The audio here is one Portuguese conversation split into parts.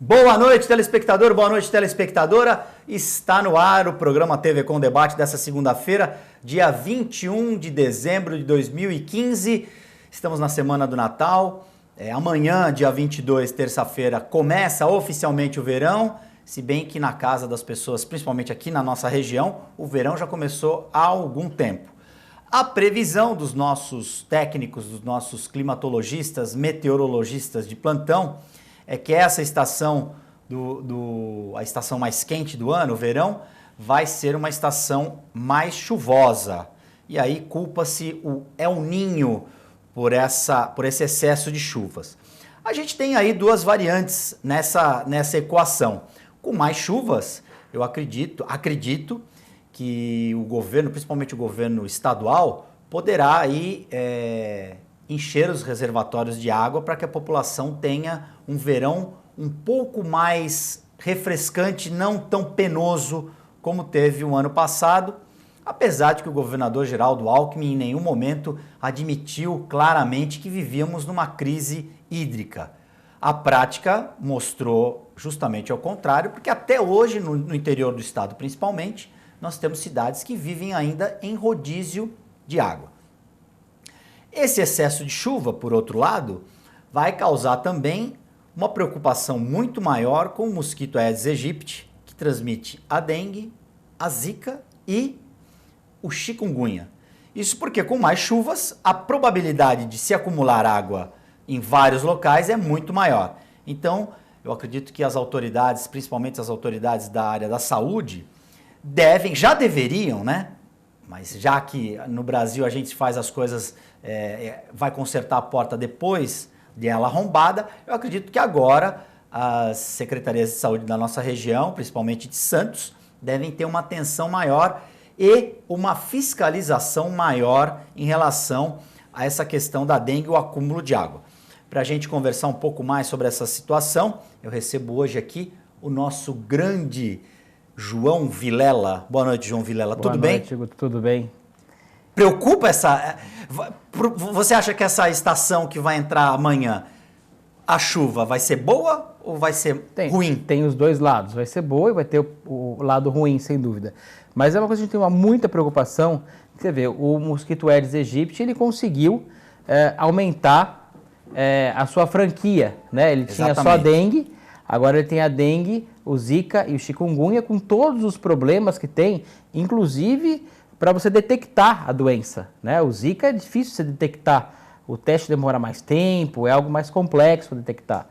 Boa noite, telespectador, boa noite, telespectadora. Está no ar o programa TV Com Debate dessa segunda-feira, dia 21 de dezembro de 2015. Estamos na semana do Natal. Amanhã, dia 22, terça-feira, começa oficialmente o verão, se bem que na casa das pessoas, principalmente aqui na nossa região, o verão já começou há algum tempo. A previsão dos nossos técnicos, dos nossos climatologistas, meteorologistas de plantão, é que essa estação, a estação mais quente do ano, o verão, vai ser uma estação mais chuvosa. E aí culpa-se o El Niño por esse excesso de chuvas. A gente tem aí duas variantes nessa equação. Com mais chuvas, eu acredito que o governo, principalmente o governo estadual, poderá aí encher os reservatórios de água para que a população tenha um verão um pouco mais refrescante, não tão penoso como teve o ano passado, apesar de que o governador Geraldo Alckmin em nenhum momento admitiu claramente que vivíamos numa crise hídrica. A prática mostrou justamente ao contrário, porque até hoje, no interior do estado principalmente, nós temos cidades que vivem ainda em rodízio de água. Esse excesso de chuva, por outro lado, vai causar também uma preocupação muito maior com o mosquito Aedes aegypti, que transmite a dengue, a zika e o chikungunya. Isso porque com mais chuvas, a probabilidade de se acumular água em vários locais é muito maior. Então, eu acredito que as autoridades, principalmente as autoridades da área da saúde, já deveriam, né? Mas já que no Brasil a gente faz as coisas, vai consertar a porta depois dela arrombada, eu acredito que agora as secretarias de saúde da nossa região, principalmente de Santos, devem ter uma atenção maior e uma fiscalização maior em relação a essa questão da dengue e o acúmulo de água. Para a gente conversar um pouco mais sobre essa situação, eu recebo hoje aqui o nosso grande João Vilela. Boa noite, João Vilela. Tudo bem? Boa noite, Guto. Tudo bem. Preocupa Você acha que essa estação que vai entrar amanhã, a chuva, vai ser boa ou vai ser ruim? Tem os dois lados. Vai ser boa e vai ter o lado ruim, sem dúvida. Mas é uma coisa que a gente tem muita preocupação. Você vê, o mosquito Aedes aegypti, ele conseguiu aumentar a sua franquia, né? Ele tinha só a dengue, agora ele tem a dengue, o zika e o chikungunya, com todos os problemas que tem, inclusive para você detectar a doença, né? O zika é difícil você detectar, o teste demora mais tempo, é algo mais complexo para detectar.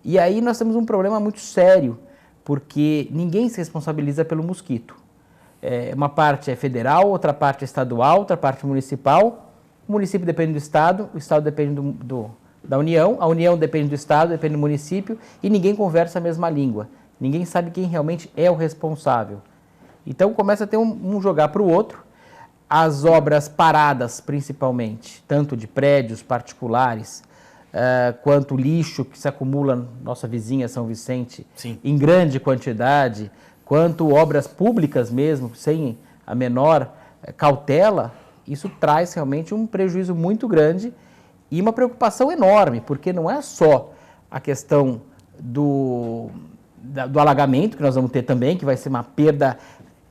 E aí nós temos um problema muito sério, porque ninguém se responsabiliza pelo mosquito. Uma parte é federal, outra parte é estadual, outra parte municipal. O município depende do estado, o estado depende da União, a União depende do estado, depende do município, e ninguém conversa a mesma língua. Ninguém sabe quem realmente é o responsável. Então começa a ter um jogar para o outro. As obras paradas, principalmente, tanto de prédios particulares, quanto lixo que se acumula na nossa vizinha São Vicente, sim, em grande quantidade, quanto obras públicas mesmo, sem a menor cautela, isso traz realmente um prejuízo muito grande e uma preocupação enorme, porque não é só a questão do alagamento, que nós vamos ter também, que vai ser uma perda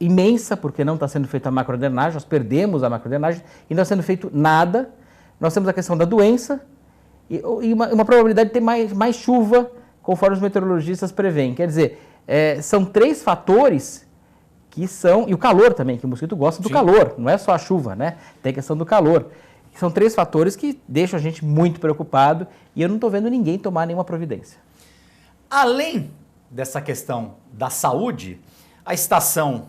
imensa, porque não está sendo feita a macrodrenagem, nós perdemos a macrodrenagem e não está sendo feito nada. Nós temos a questão da doença e uma probabilidade de ter mais chuva, conforme os meteorologistas preveem. Quer dizer, são três fatores que são... E o calor também, que o mosquito gosta do calor, não é só a chuva, né? Tem a questão do calor. São três fatores que deixam a gente muito preocupado e eu não estou vendo ninguém tomar nenhuma providência. Além dessa questão da saúde, a estação,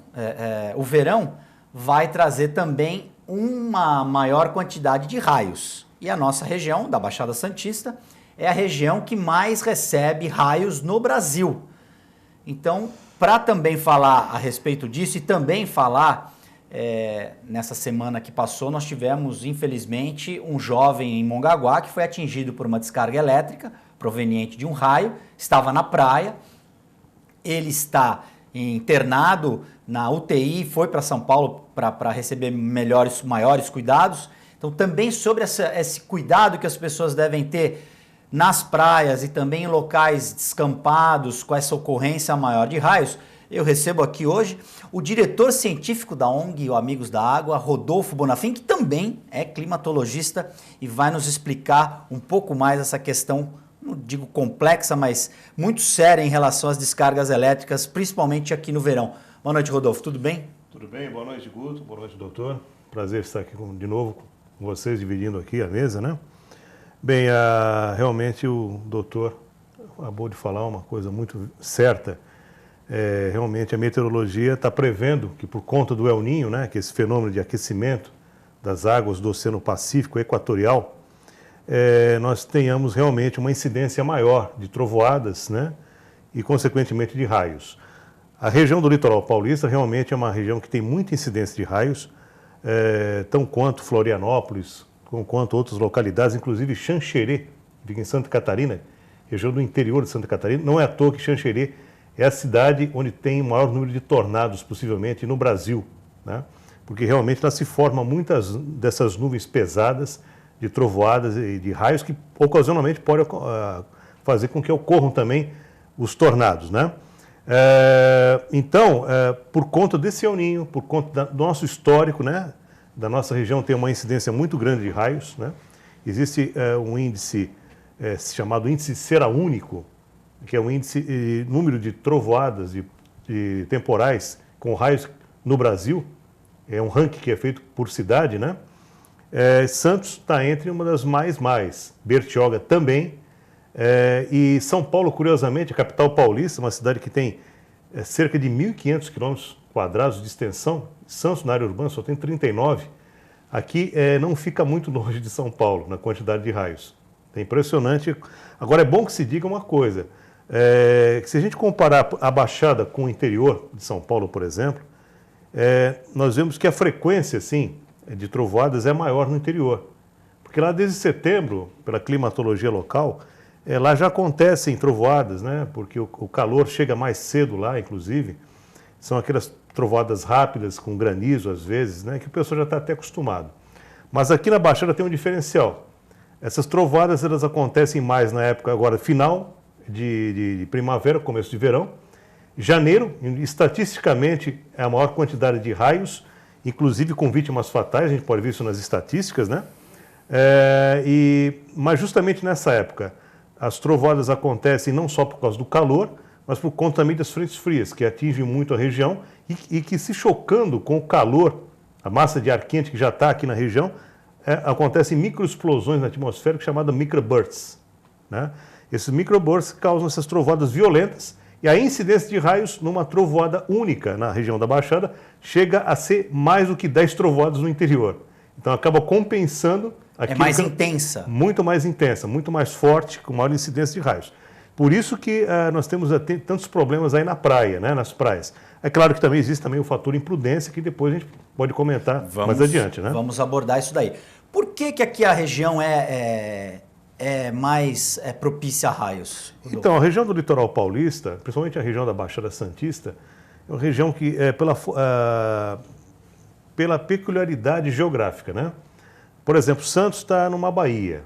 o verão, vai trazer também uma maior quantidade de raios. E a nossa região, da Baixada Santista, é a região que mais recebe raios no Brasil. Então, para também falar a respeito disso e também falar, nessa semana que passou, nós tivemos, infelizmente, um jovem em Mongaguá que foi atingido por uma descarga elétrica proveniente de um raio, estava na praia, ele está internado na UTI, foi para São Paulo para receber maiores cuidados. Então, também sobre esse cuidado que as pessoas devem ter nas praias e também em locais descampados com essa ocorrência maior de raios, eu recebo aqui hoje o diretor científico da ONG, o Amigos da Água, Rodolfo Bonafim, que também é climatologista e vai nos explicar um pouco mais essa questão, não digo complexa, mas muito séria em relação às descargas elétricas, principalmente aqui no verão. Boa noite, Rodolfo, tudo bem? Tudo bem, boa noite, Guto, boa noite, doutor. Prazer estar aqui de novo com vocês, dividindo aqui a mesa, né? Bem, realmente o doutor acabou de falar uma coisa muito certa. Realmente a meteorologia está prevendo que por conta do El Niño, né, que é esse fenômeno de aquecimento das águas do Oceano Pacífico Equatorial, nós tenhamos realmente uma incidência maior de trovoadas, né, e consequentemente de raios. A região do litoral paulista realmente é uma região que tem muita incidência de raios, tão quanto Florianópolis, quanto outras localidades, inclusive Xanxerê, fica em Santa Catarina, região do interior de Santa Catarina. Não é à toa que Xanxerê é a cidade onde tem o maior número de tornados, possivelmente, no Brasil, né? Porque realmente lá se formam muitas dessas nuvens pesadas de trovoadas e de raios que ocasionalmente podem fazer com que ocorram também os tornados, né? Então, por conta desse El Niño, por conta do nosso histórico, né, da nossa região tem uma incidência muito grande de raios, né? Existe um índice chamado índice Cera-Único, que é o índice número de trovoadas de temporais com raios no Brasil. É um ranking que é feito por cidade, né? Santos está entre uma das mais. Bertioga também. E São Paulo, curiosamente, a capital paulista, uma cidade que tem cerca de 1.500 km² de extensão. Santos, na área urbana, só tem 39. Aqui não fica muito longe de São Paulo, na quantidade de raios. É impressionante. Agora, é bom que se diga uma coisa. Que se a gente comparar a Baixada com o interior de São Paulo, por exemplo, nós vemos que a frequência, sim, de trovoadas é maior no interior. Porque lá desde setembro, pela climatologia local, lá já acontecem trovoadas, né? Porque o calor chega mais cedo lá, inclusive. São aquelas trovoadas rápidas, com granizo às vezes, né? Que o pessoal já está até acostumado. Mas aqui na Baixada tem um diferencial. Essas trovoadas elas acontecem mais na época agora final de primavera, começo de verão. Janeiro, estatisticamente, é a maior quantidade de raios, inclusive com vítimas fatais, a gente pode ver isso nas estatísticas, né? Mas justamente nessa época, as trovoadas acontecem não só por causa do calor, mas por conta também das frentes frias, que atingem muito a região e que se chocando com o calor, a massa de ar quente que já está aqui na região, acontecem microexplosões na atmosfera, chamadas microbursts, né? Esses microbursts causam essas trovoadas violentas e a incidência de raios numa trovoada única na região da Baixada chega a ser mais do que 10 trovoadas no interior. Então acaba compensando... É mais intensa. Muito mais intensa, muito mais forte, com maior incidência de raios. Por isso que nós temos tantos problemas aí na praia, né, nas praias. É claro que também existe também o fator imprudência, que depois a gente pode comentar mais adiante, né? Vamos abordar isso daí. Por que aqui a região é mais propícia a raios? Então, a região do litoral paulista, principalmente a região da Baixada Santista, é uma região que, pela peculiaridade geográfica, né? Por exemplo, Santos está numa baía,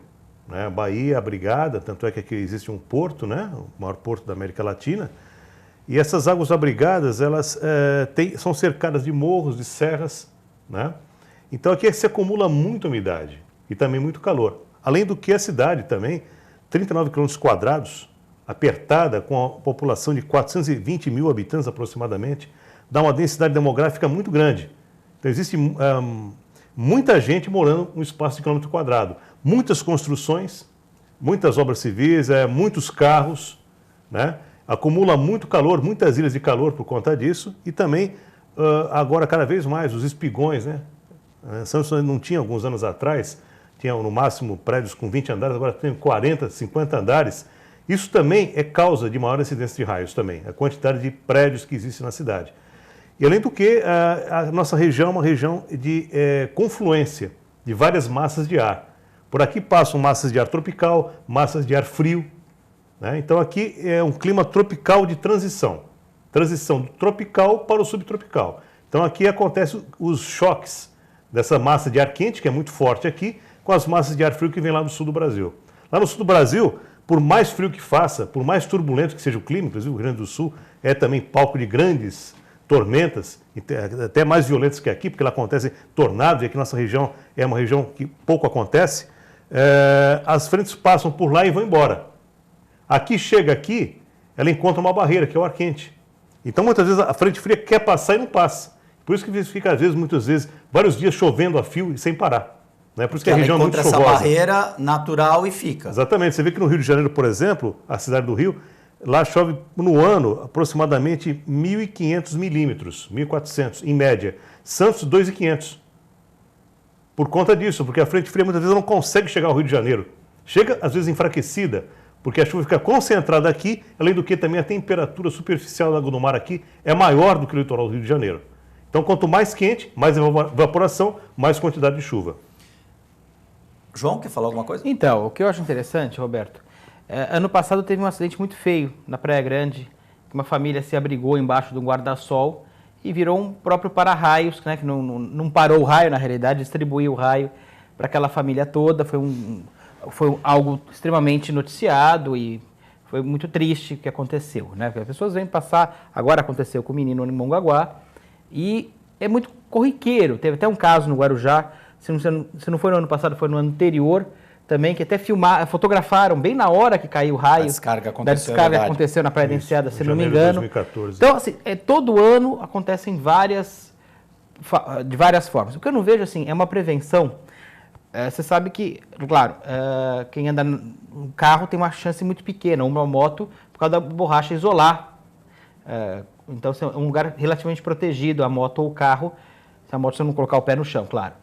né? Baía abrigada, tanto é que aqui existe um porto, né? O maior porto da América Latina. E essas águas abrigadas, elas são cercadas de morros, de serras, né? Então aqui se acumula muita umidade e também muito calor. Além do que a cidade também, 39 km², apertada, com a população de 420 mil habitantes aproximadamente, dá uma densidade demográfica muito grande. Então existe muita gente morando no espaço de quilômetro quadrado. Muitas construções, muitas obras civis, muitos carros, né? Acumula muito calor, muitas ilhas de calor por conta disso. E também, agora cada vez mais, os espigões, né? Santos não tinha alguns anos atrás, tinha no máximo prédios com 20 andares, agora tem 40, 50 andares. Isso também é causa de maior incidência de raios também, a quantidade de prédios que existe na cidade. E além do que, a nossa região é uma região de confluência de várias massas de ar. Por aqui passam massas de ar tropical, massas de ar frio, né? Então aqui é um clima tropical de transição do tropical para o subtropical. Então aqui acontecem os choques dessa massa de ar quente, que é muito forte aqui, com as massas de ar frio que vem lá do sul do Brasil. Lá no sul do Brasil, por mais frio que faça, por mais turbulento que seja o clima, inclusive o Rio Grande do Sul é também palco de grandes tormentas, até mais violentas que aqui, porque lá acontecem tornados, e aqui nossa região é uma região que pouco acontece, as frentes passam por lá e vão embora. Aqui chega aqui, ela encontra uma barreira, que é o ar quente. Então, muitas vezes, a frente fria quer passar e não passa. Por isso que fica, às vezes, muitas vezes, vários dias chovendo a fio e sem parar. Né? Por isso que a região é muito chuvosa. Ela encontra essa barreira natural e fica. Exatamente. Você vê que no Rio de Janeiro, por exemplo, a cidade do Rio, lá chove no ano aproximadamente 1.500 milímetros, 1.400 em média. Santos, 2.500. Por conta disso, porque a frente fria muitas vezes não consegue chegar ao Rio de Janeiro. Chega, às vezes, enfraquecida, porque a chuva fica concentrada aqui, além do que também a temperatura superficial da água do mar aqui é maior do que o litoral do Rio de Janeiro. Então, quanto mais quente, mais evaporação, mais quantidade de chuva. João, quer falar alguma coisa? Então, o que eu acho interessante, Roberto, ano passado teve um acidente muito feio na Praia Grande, que uma família se abrigou embaixo de um guarda-sol e virou um próprio para-raios, né, que não parou o raio, na realidade, distribuiu o raio para aquela família toda. Foi algo extremamente noticiado e foi muito triste o que aconteceu, né? As pessoas vêm passar, agora aconteceu com o menino em Mongaguá, e é muito corriqueiro. Teve até um caso no Guarujá, se não foi no ano passado, foi no ano anterior também, que até fotografaram bem na hora que caiu o raio. A descarga aconteceu na Praia da Enseada, se não me engano. 2014. Então, assim, todo ano acontecem de várias formas. O que eu não vejo, assim, é uma prevenção. Você sabe que, claro, quem anda no carro tem uma chance muito pequena, uma moto, por causa da borracha isolar. Então, é um lugar relativamente protegido, a moto ou o carro, se a moto você não colocar o pé no chão, claro.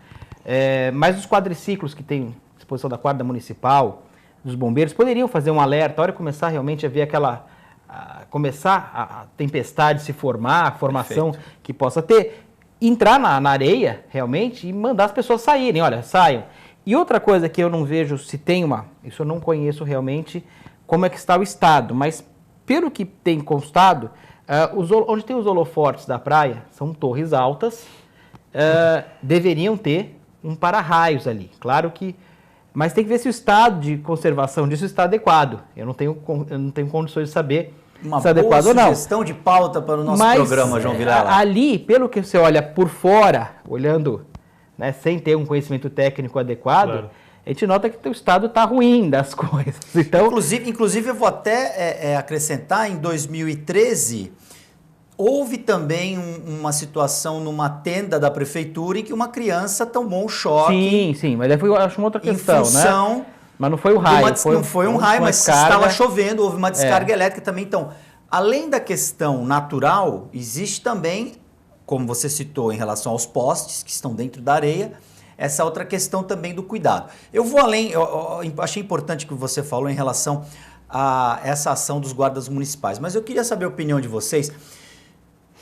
Mas os quadriciclos que tem disposição da Guarda Municipal, dos bombeiros, poderiam fazer um alerta, a hora de começar realmente a ver começar a tempestade se formar, a formação Perfeito. Que possa ter, entrar na areia realmente e mandar as pessoas saírem, olha, saiam. E outra coisa que eu não vejo se tem isso eu não conheço realmente como é que está o estado, mas pelo que tem constado, onde tem os holofortes da praia, são torres altas, deveriam ter um para-raios ali, claro que, mas tem que ver se o estado de conservação disso está adequado. Eu não tenho condições de saber se é adequado ou não. Uma sugestão de pauta para o nosso programa, João Vilela. Ali, pelo que você olha por fora, olhando, né, sem ter um conhecimento técnico adequado, claro, a gente nota que o estado está ruim das coisas. Então, inclusive eu vou até acrescentar, em 2013, houve também uma situação numa tenda da prefeitura em que uma criança tomou um choque. Sim, mas eu acho uma outra questão, em função, né? Mas não foi o raio. Não foi um raio, mas estava chovendo, houve uma descarga elétrica também. Então, além da questão natural, existe também, como você citou em relação aos postes que estão dentro da areia, essa outra questão também do cuidado. Eu vou além, eu achei importante o que você falou em relação a essa ação dos guardas municipais, mas eu queria saber a opinião de vocês.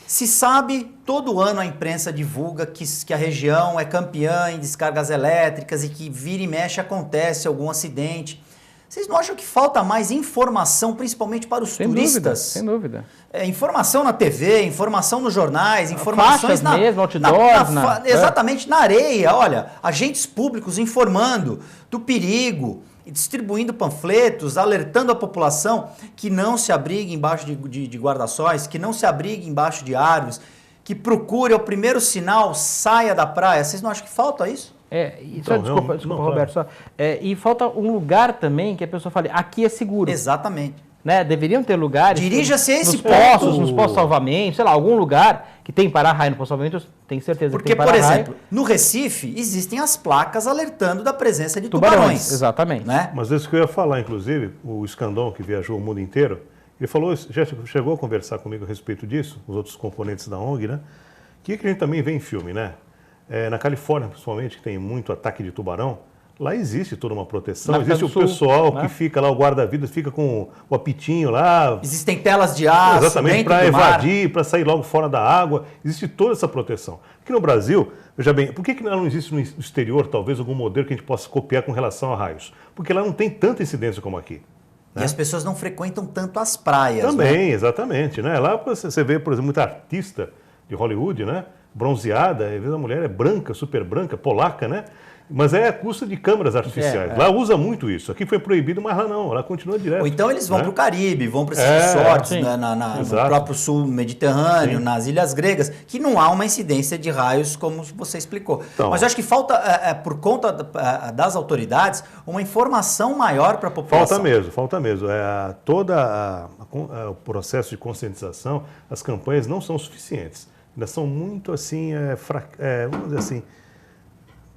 Se sabe, todo ano a imprensa divulga que a região é campeã em descargas elétricas e que vira e mexe acontece algum acidente. Vocês não acham que falta mais informação, principalmente para os turistas? Sem dúvida. Informação na TV, informação nos jornais, informações exatamente na areia. Olha, agentes públicos informando do perigo, distribuindo panfletos, alertando a população que não se abrigue embaixo de guarda-sóis, que não se abrigue embaixo de árvores, que procure ao primeiro sinal, saia da praia. Vocês não acham que falta isso? Desculpa, Roberto. E falta um lugar também que a pessoa fale, aqui é seguro. Exatamente. Né? Deveriam ter lugares... Dirija-se a esse ponto. Nos postos de salvamento, sei lá, algum lugar que tem para-raio no posto de salvamento, eu tenho certeza que tem para-raio. Porque, por exemplo, no Recife, existem as placas alertando da presença de tubarões. Exatamente. Né? Mas isso que eu ia falar, inclusive, o Escandon, que viajou o mundo inteiro, ele falou, já chegou a conversar comigo a respeito disso, os outros componentes da ONG, né? Que a gente também vê em filme, né? Na Califórnia, principalmente, que tem muito ataque de tubarão, lá existe toda uma proteção, existe o pessoal que fica lá, o guarda-vidas, fica com o apitinho lá. Existem telas de aço. Exatamente, para evadir, para sair logo fora da água. Existe toda essa proteção. Aqui no Brasil, veja bem, por que não existe no exterior, talvez, algum modelo que a gente possa copiar com relação a raios? Porque lá não tem tanta incidência como aqui. Né? E as pessoas não frequentam tanto as praias. Também, né? Exatamente. Né? Lá você vê, por exemplo, muito artista de Hollywood, né? bronzeada, às vezes a mulher é branca, super branca, polaca, né? Mas é a custa de câmeras artificiais. Lá usa muito isso. Aqui foi proibido, mas lá não, lá continua direto. Ou então eles vão para o Caribe, vão para esses resorts, no próprio sul mediterrâneo, nas ilhas gregas, que não há uma incidência de raios como você explicou. Então, mas eu acho que falta, por conta das autoridades, uma informação maior para a população. Falta mesmo. O processo de conscientização, as campanhas não são suficientes. Ainda são muito assim, vamos dizer assim,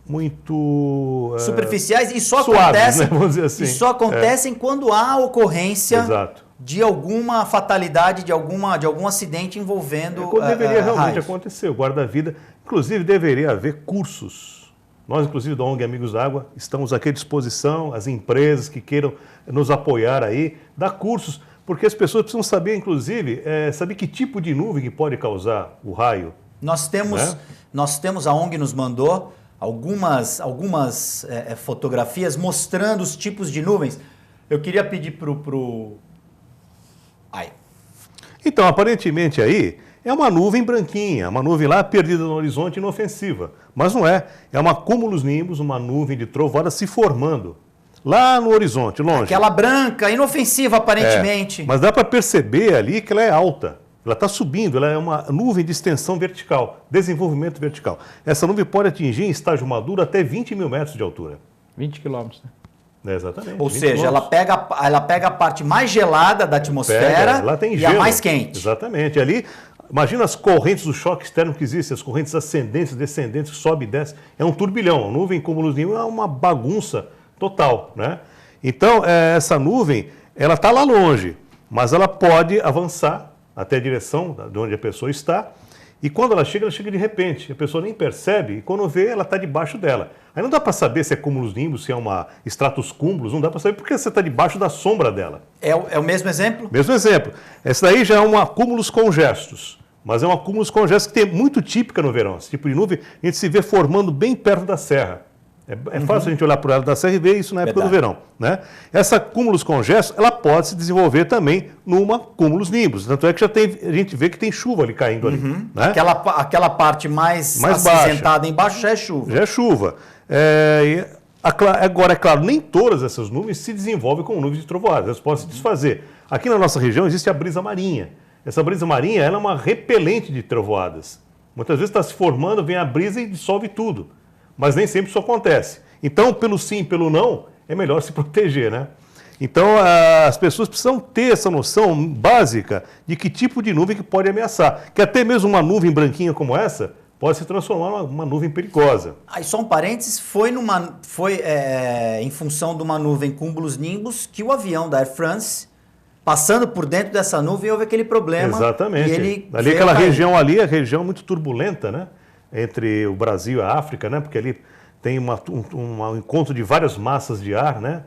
muito superficiais e só suaves, acontecem, né? Vamos dizer assim. E só acontecem quando há ocorrência de alguma fatalidade, de algum acidente envolvendo quando deveria realmente raios. acontecer. O guarda-vida, inclusive, deveria haver cursos. Nós, inclusive, da ONG Amigos da Água, estamos aqui à disposição, as empresas que queiram nos apoiar aí, dar cursos, porque as pessoas precisam saber, inclusive, saber que tipo de nuvem que pode causar o raio. Nós temos, a ONG nos mandou algumas fotografias mostrando os tipos de nuvens. Eu queria pedir pro... Então, aparentemente aí, é uma nuvem branquinha, uma nuvem lá perdida no horizonte, inofensiva. Mas não é. É uma cúmulos nimbus, uma nuvem de trovoada se formando lá no horizonte, longe. Aquela branca, inofensiva aparentemente. Mas dá para perceber ali que ela é alta. Ela está subindo, ela é uma nuvem de extensão vertical, desenvolvimento vertical. Essa nuvem pode atingir em estágio maduro até 20 mil metros de altura. 20 quilômetros, né? Exatamente. Ou seja, ela pega a parte mais gelada da atmosfera lá tem e gelo. A mais quente. Exatamente. Ali, imagina as correntes do choque externo que existem, as correntes ascendentes, descendentes, que sobe e desce. É um turbilhão. A nuvem cúmulos nimbus é uma bagunça total, né? Então, essa nuvem, ela está lá longe, mas ela pode avançar até a direção de onde a pessoa está, e quando ela chega de repente, a pessoa nem percebe, e quando vê, ela está debaixo dela. Aí não dá para saber se é cúmulos nimbus, se é uma stratus cúmulos, não dá para saber porque você está debaixo da sombra dela. É o mesmo exemplo? Mesmo exemplo. Essa daí já é uma cúmulos congestos, mas é uma cúmulos congestos que tem muito típica no verão. Esse tipo de nuvem a gente se vê formando bem perto da serra. É fácil a gente olhar para o lado da serra e ver isso na época do verão, né? Essa cúmulos congestos, ela pode se desenvolver também numa cúmulos nimbus. Tanto é que a gente vê que tem chuva ali caindo ali. Né? Aquela parte mais acinzentada embaixo já é chuva. Já é chuva. Agora, é claro, nem todas essas nuvens se desenvolvem como nuvens de trovoadas. Elas podem se desfazer. Aqui na nossa região existe a brisa marinha. Essa brisa marinha ela é uma repelente de trovoadas. Muitas vezes está se formando, vem a brisa e dissolve tudo. Mas nem sempre isso acontece. Então, pelo sim, pelo não, é melhor se proteger, né? Então, as pessoas precisam ter essa noção básica de que tipo de nuvem que pode ameaçar. Que até mesmo uma nuvem branquinha como essa pode se transformar numa nuvem perigosa. Aí, só um parênteses, foi em função de uma nuvem cúmulos nimbus que o avião da Air France, passando por dentro dessa nuvem, houve aquele problema. Exatamente. E ele ali aquela região ali, a região muito turbulenta, né? Entre o Brasil e a África, né? Porque ali tem um encontro de várias massas de ar, né?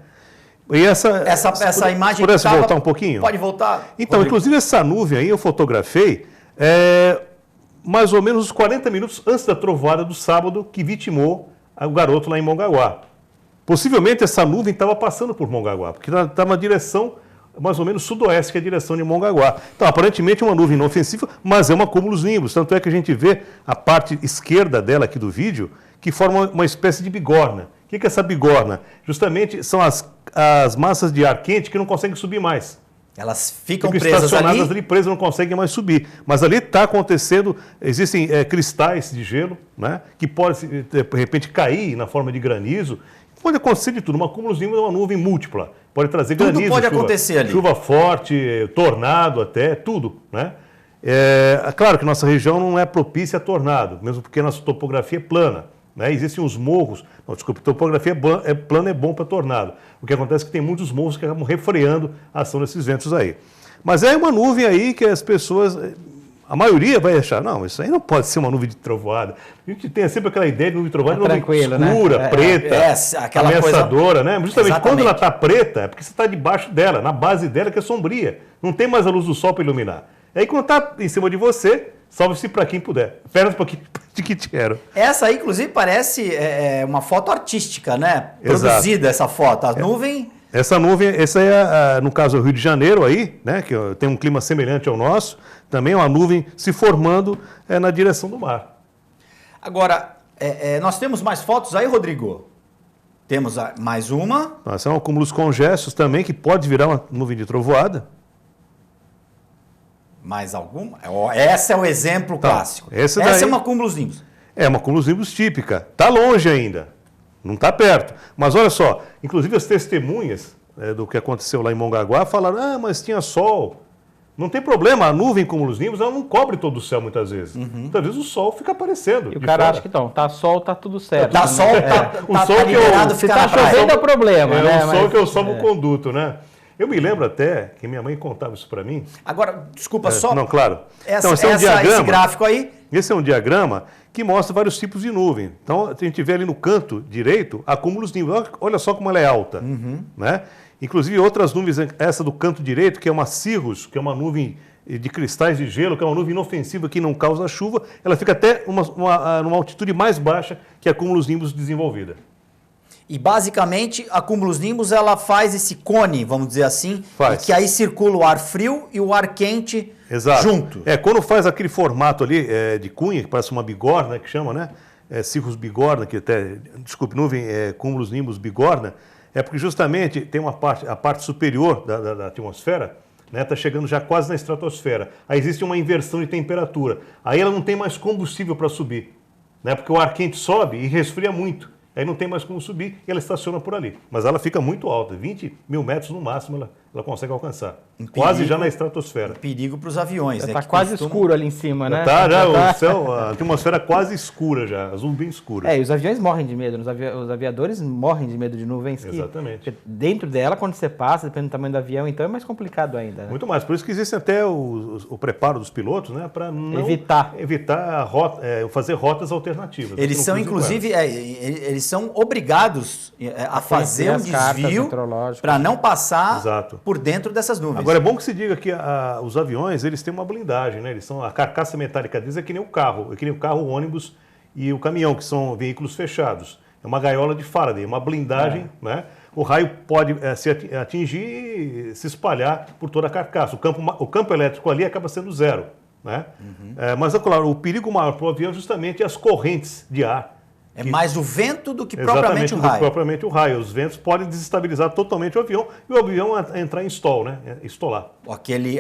E essa imagem pudesse voltar um pouquinho? Pode voltar. Então, Rodrigo. Inclusive essa nuvem aí eu fotografei mais ou menos uns 40 minutos antes da trovoada do sábado que vitimou o garoto lá em Mongaguá. Possivelmente essa nuvem estava passando por Mongaguá, porque estava na direção mais ou menos sudoeste, que é a direção de Mongaguá. Então, aparentemente é uma nuvem inofensiva, mas é uma cúmulos nimbus. Tanto é que a gente vê a parte esquerda dela aqui do vídeo, que forma uma espécie de bigorna. O que é essa bigorna? Justamente são as massas de ar quente que não conseguem subir mais. Elas ficam presas estacionadas ali, presas, não conseguem mais subir. Mas ali está acontecendo, existem cristais de gelo, né, que podem, de repente, cair na forma de granizo. Pode acontecer de tudo. Uma cúmulos nimbus é uma nuvem múltipla. Pode trazer granizo, tudo pode acontecer ali. Chuva forte, tornado até, tudo, né? É claro que nossa região não é propícia a tornado, mesmo porque nossa topografia é plana. Né? Existem os morros, topografia plana é bom para tornado. O que acontece é que tem muitos morros que acabam refreando a ação desses ventos aí. Mas é uma nuvem aí que as pessoas, a maioria vai achar, não, isso aí não pode ser uma nuvem de trovoada. A gente tem sempre aquela ideia de nuvem de trovoada, nuvem escura, né? Preta, aquela ameaçadora, coisa... né? Justamente Exatamente. Quando ela está preta, é porque você está debaixo dela, na base dela que é sombria. Não tem mais a luz do sol para iluminar. Aí quando está em cima de você, salve-se para quem puder. Pernas para quem te quero. Essa aí, inclusive, parece uma foto artística, né? Exato. Produzida essa foto. A nuvem... Essa nuvem, essa é, no caso, o Rio de Janeiro aí, né? Que tem um clima semelhante ao nosso. Também é uma nuvem se formando na direção do mar. Agora, nós temos mais fotos aí, Rodrigo? Temos mais uma. São acúmulos congestos também, que pode virar uma nuvem de trovoada. Mais alguma? Essa é o exemplo clássico. Essa é uma cúmulos nimbus. É uma cúmulos nimbus típica. Está longe ainda. Não está perto. Mas olha só, inclusive as testemunhas do que aconteceu lá em Mongaguá falaram, mas tinha sol. Não tem problema, a nuvem cúmulos nimbus ela não cobre todo o céu muitas vezes. Muitas vezes o sol fica aparecendo. E o cara acha que não, tá sol, tá tudo certo. Tá sol, o sol que liberado, se tá chovendo é o problema, né? O sol que é o salvo-conduto, né? Eu me lembro até que minha mãe contava isso para mim. Agora, desculpa, só... Não, claro. Então, esse gráfico aí... Esse é um diagrama que mostra vários tipos de nuvem. Então, a gente vê ali no canto direito, acúmulos nimbus. Olha só como ela é alta, né? Inclusive, outras nuvens, essa do canto direito, que é uma cirrus, que é uma nuvem de cristais de gelo, que é uma nuvem inofensiva que não causa chuva, ela fica até numa altitude mais baixa que a cúmulos nimbus desenvolvida. E basicamente a cúmulos nimbus ela faz esse cone, vamos dizer assim, faz. E que aí circula o ar frio e o ar quente junto. Quando faz aquele formato ali de cunha, que parece uma bigorna, que chama, né? Cirrus bigorna, que até, desculpe, nuvem cúmulos nimbus bigorna, é porque justamente tem a parte superior da atmosfera, né, está chegando já quase na estratosfera. Aí existe uma inversão de temperatura. Aí ela não tem mais combustível para subir, né, porque o ar quente sobe e resfria muito. Aí não tem mais como subir e ela estaciona por ali. Mas ela fica muito alta, 20 mil metros no máximo ela consegue alcançar. Quase já na estratosfera. Perigo para os aviões, né? Está quase escuro ali em cima, né? O céu, a atmosfera quase escura já, azul bem escuro. E os aviões morrem de medo, os aviadores morrem de medo de nuvens. Exatamente. Dentro dela, quando você passa, dependendo do tamanho do avião, então é mais complicado ainda. Né? Muito mais, por isso que existe até o preparo dos pilotos, né? Para não evitar fazer rotas alternativas. Eles são, inclusive, eles são obrigados a fazer um desvio para não passar por dentro dessas nuvens. Agora é bom que se diga que os aviões eles têm uma blindagem, né? A carcaça metálica deles é que nem o carro, o ônibus e o caminhão, que são veículos fechados. É uma gaiola de Faraday, uma blindagem, né? O raio pode se atingir e se espalhar por toda a carcaça. O campo elétrico ali acaba sendo zero, né? Mas é claro, o perigo maior para o avião é justamente as correntes de ar. É mais o vento do que propriamente o raio. Propriamente o raio. Os ventos podem desestabilizar totalmente o avião e o avião entrar em stall, né? Estolar.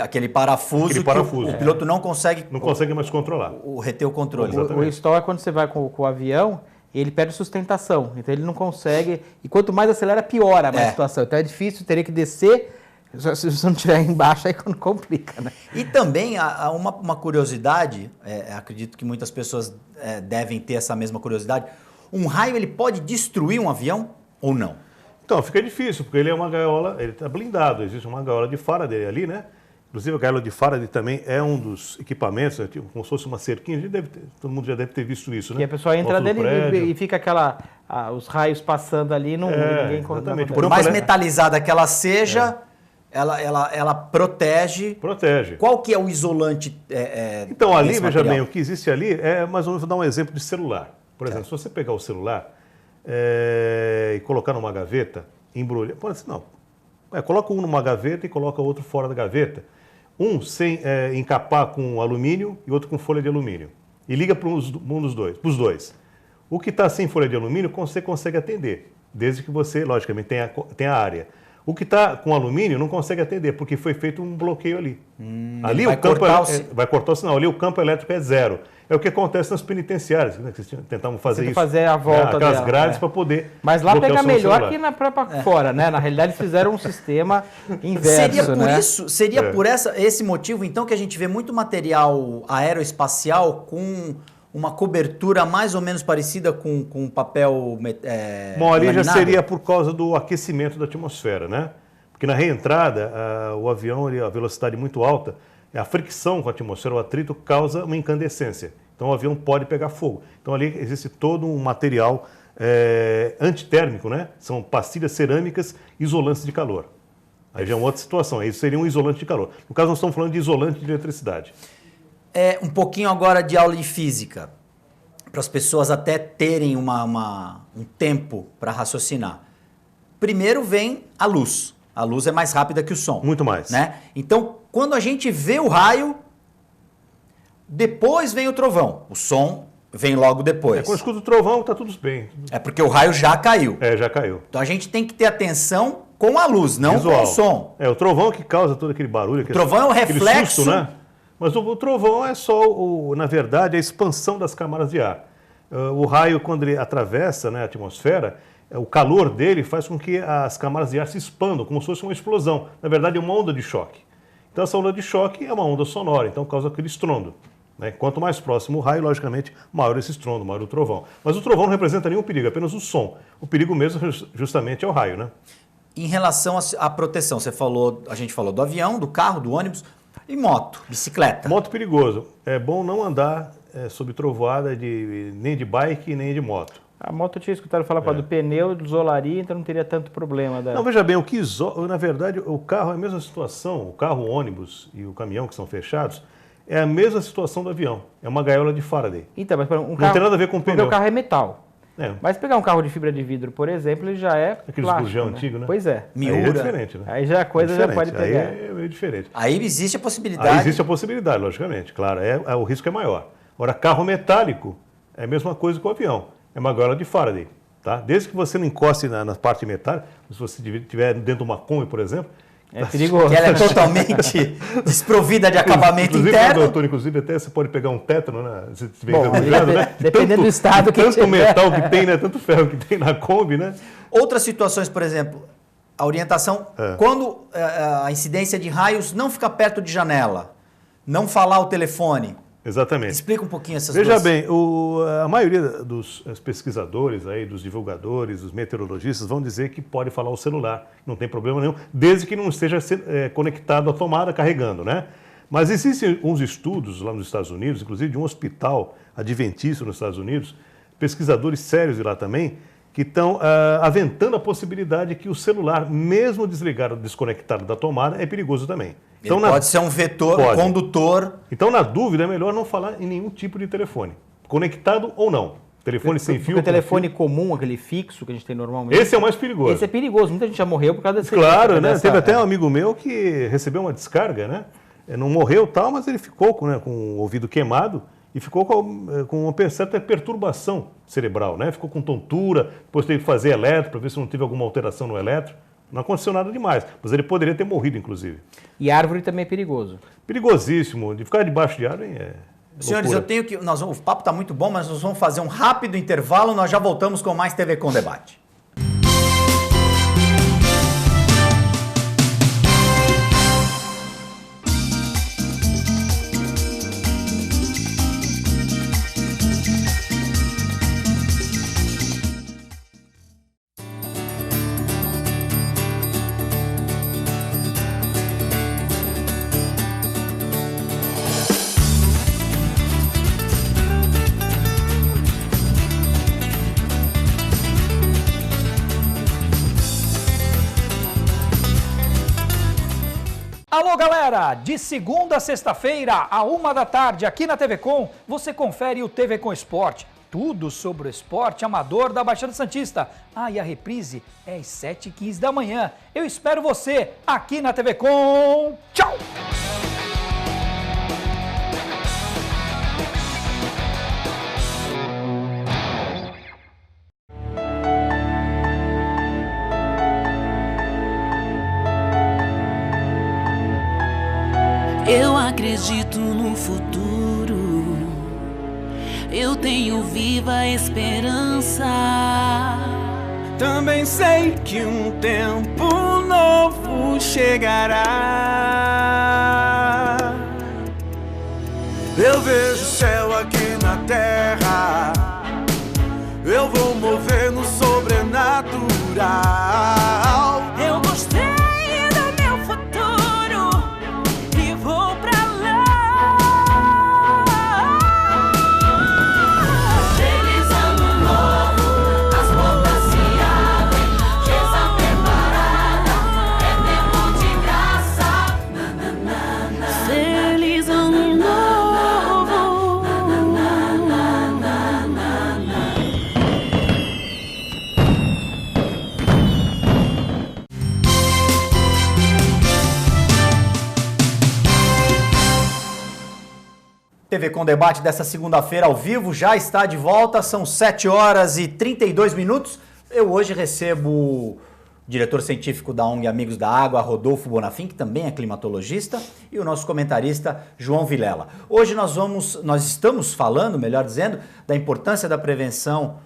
Aquele parafuso que o piloto não consegue... Não consegue mais controlar. Reter o controle. O stall é quando você vai com o avião, ele perde sustentação. Então ele não consegue... E quanto mais acelera, piora a situação. Então é difícil, teria que descer... Se você não estiver embaixo, aí quando complica, né? E também há uma curiosidade, acredito que muitas pessoas devem ter essa mesma curiosidade. Um raio, ele pode destruir um avião ou não? Então, fica difícil, porque ele é uma gaiola, ele está blindado, existe uma gaiola de Faraday ali, né? Inclusive a gaiola de Faraday também é um dos equipamentos, como se fosse uma cerquinha, todo mundo já deve ter visto isso, né? E a pessoa entra dele e fica os raios passando ali, ninguém... Exatamente. Por mais metalizada que ela seja... Ela protege. Protege. Qual que é o isolante? Então, ali, veja bem, o que existe ali é, mais ou menos, vou dar um exemplo de celular. Por exemplo, se você pegar o celular e colocar numa gaveta, embrulha. Pode ser, não. Coloca um numa gaveta e coloca outro fora da gaveta. Um sem encapar com alumínio e outro com folha de alumínio. E liga para os dois. O que está sem folha de alumínio, você consegue atender, desde que você, logicamente, tenha a área. O que está com alumínio não consegue atender, porque foi feito um bloqueio ali. Ali o campo vai cortar o sinal. Ali o campo elétrico é zero. É o que acontece nas penitenciárias, né? Que vocês tentavam fazer isso. Fazer a volta aquelas grades para poder. Mas lá pega melhor que na própria fora, né? Na realidade, eles fizeram um sistema inverso. Seria por esse motivo, então, que a gente vê muito material aeroespacial com uma cobertura mais ou menos parecida com papel Bom, ali já seria por causa do aquecimento da atmosfera, né? Porque na reentrada, o avião, a velocidade muito alta, a fricção com a atmosfera, o atrito, causa uma incandescência. Então o avião pode pegar fogo. Então ali existe todo um material antitérmico, né? São pastilhas cerâmicas isolantes de calor. Aí já é uma outra situação, isso seria um isolante de calor. No caso, nós estamos falando de isolante de eletricidade. Um pouquinho agora de aula de física, para as pessoas até terem um tempo para raciocinar. Primeiro vem a luz. A luz é mais rápida que o som. Muito mais. Né? Então, quando a gente vê o raio, depois vem o trovão. O som vem logo depois. Quando escuta o trovão, tá tudo bem. É porque o raio já caiu. Já caiu. Então a gente tem que ter atenção com a luz, não Visual. com o som. O trovão que causa todo aquele barulho. O trovão é o reflexo. Susto, né? Mas o trovão é só, na verdade, a expansão das camadas de ar. O raio, quando ele atravessa, né, a atmosfera, o calor dele faz com que as camadas de ar se expandam, como se fosse uma explosão. Na verdade, é uma onda de choque. Então, essa onda de choque é uma onda sonora, então causa aquele estrondo. Né? Quanto mais próximo o raio, logicamente, maior esse estrondo, maior o trovão. Mas o trovão não representa nenhum perigo, apenas o som. O perigo mesmo, justamente, é o raio, né? Em relação à proteção, a gente falou do avião, do carro, do ônibus e moto, bicicleta. Moto perigoso. É bom não andar sob trovoada nem de bike nem de moto. A moto eu tinha escutado falar do pneu, isolaria, então não teria tanto problema. Não, veja bem, na verdade, o carro é a mesma situação, o carro, o ônibus e o caminhão que são fechados, é a mesma situação do avião. É uma gaiola de Faraday. Então, mas um carro, não tem nada a ver com o pneu. Porque o carro é metal. É. Mas pegar um carro de fibra de vidro, por exemplo, ele já é Aqueles plástico, bujão né? antigo, né? Pois é. Miura. Aí é diferente, né? Aí já a coisa já pode pegar. Aí é meio diferente. Aí existe a possibilidade. Aí existe a possibilidade, logicamente, claro. O risco é maior. Agora, carro metálico é a mesma coisa que o avião. É uma gaiola de Faraday. Tá? Desde que você não encoste na parte metálica, se você estiver dentro de uma Kombi, por exemplo, é perigoso. Que ela é totalmente desprovida de acabamento interno. Doutor, inclusive, até você pode pegar um tétano, né? Se tiver Bom, né? Dependendo do estado que tanto tiver. metal que tem, né? Tanto ferro que tem na Kombi, né? Outras situações, por exemplo, a orientação, quando a incidência de raios não ficar perto de janela, não falar o telefone. Exatamente. Explica um pouquinho essas Veja duas. bem, a maioria dos pesquisadores, aí, dos divulgadores, dos meteorologistas vão dizer que pode falar o celular, não tem problema nenhum, desde que não esteja conectado à tomada, carregando, né? Mas existem uns estudos lá nos Estados Unidos, inclusive de um hospital adventista nos Estados Unidos, pesquisadores sérios de lá também, que estão aventando a possibilidade que o celular, mesmo desligado, desconectado da tomada, é perigoso também. Então, pode ser um vetor, um condutor. Então, na dúvida, é melhor não falar em nenhum tipo de telefone, conectado ou não. Telefone sem fio. O telefone comum, aquele fixo que a gente tem normalmente. Esse é o mais perigoso. Esse é perigoso. Muita gente já morreu por causa desse. Claro, né? Teve até um amigo meu que recebeu uma descarga, né? Não morreu tal, mas ele ficou com o ouvido queimado e ficou com uma certa perturbação cerebral, né? Ficou com tontura, depois teve que fazer eletro para ver se não teve alguma alteração no eletro. Não aconteceu nada demais, mas ele poderia ter morrido, inclusive. E árvore também é perigoso. Perigosíssimo. De ficar debaixo de árvore é Senhores, loucura. eu tenho que... o papo está muito bom, mas nós vamos fazer um rápido intervalo. Nós já voltamos com mais TV Com Debate. Alô, galera! De segunda a sexta-feira, à 13h, aqui na TV Com, você confere o TV Com Esporte. Tudo sobre o esporte amador da Baixada Santista. Ah, e a reprise é às 7h15 da manhã. Eu espero você aqui na TV Com. Tchau! Eu acredito no futuro, eu tenho viva esperança. Também sei que um tempo novo chegará. Eu vejo o céu aqui na terra, eu vou mover no sobrenatural. Eu gostei do meu futuro e vou pra lá. Feliz ano novo, as portas se abrem, mesa preparada, é tempo de graça. Na, na, na. TV com Debate dessa segunda-feira ao vivo já está de volta, são 7 horas e 32 minutos. Eu hoje recebo o diretor científico da ONG Amigos da Água, Rodolfo Bonafim, que também é climatologista, e o nosso comentarista, João Vilela. Hoje nós estamos falando, melhor dizendo, da importância da prevenção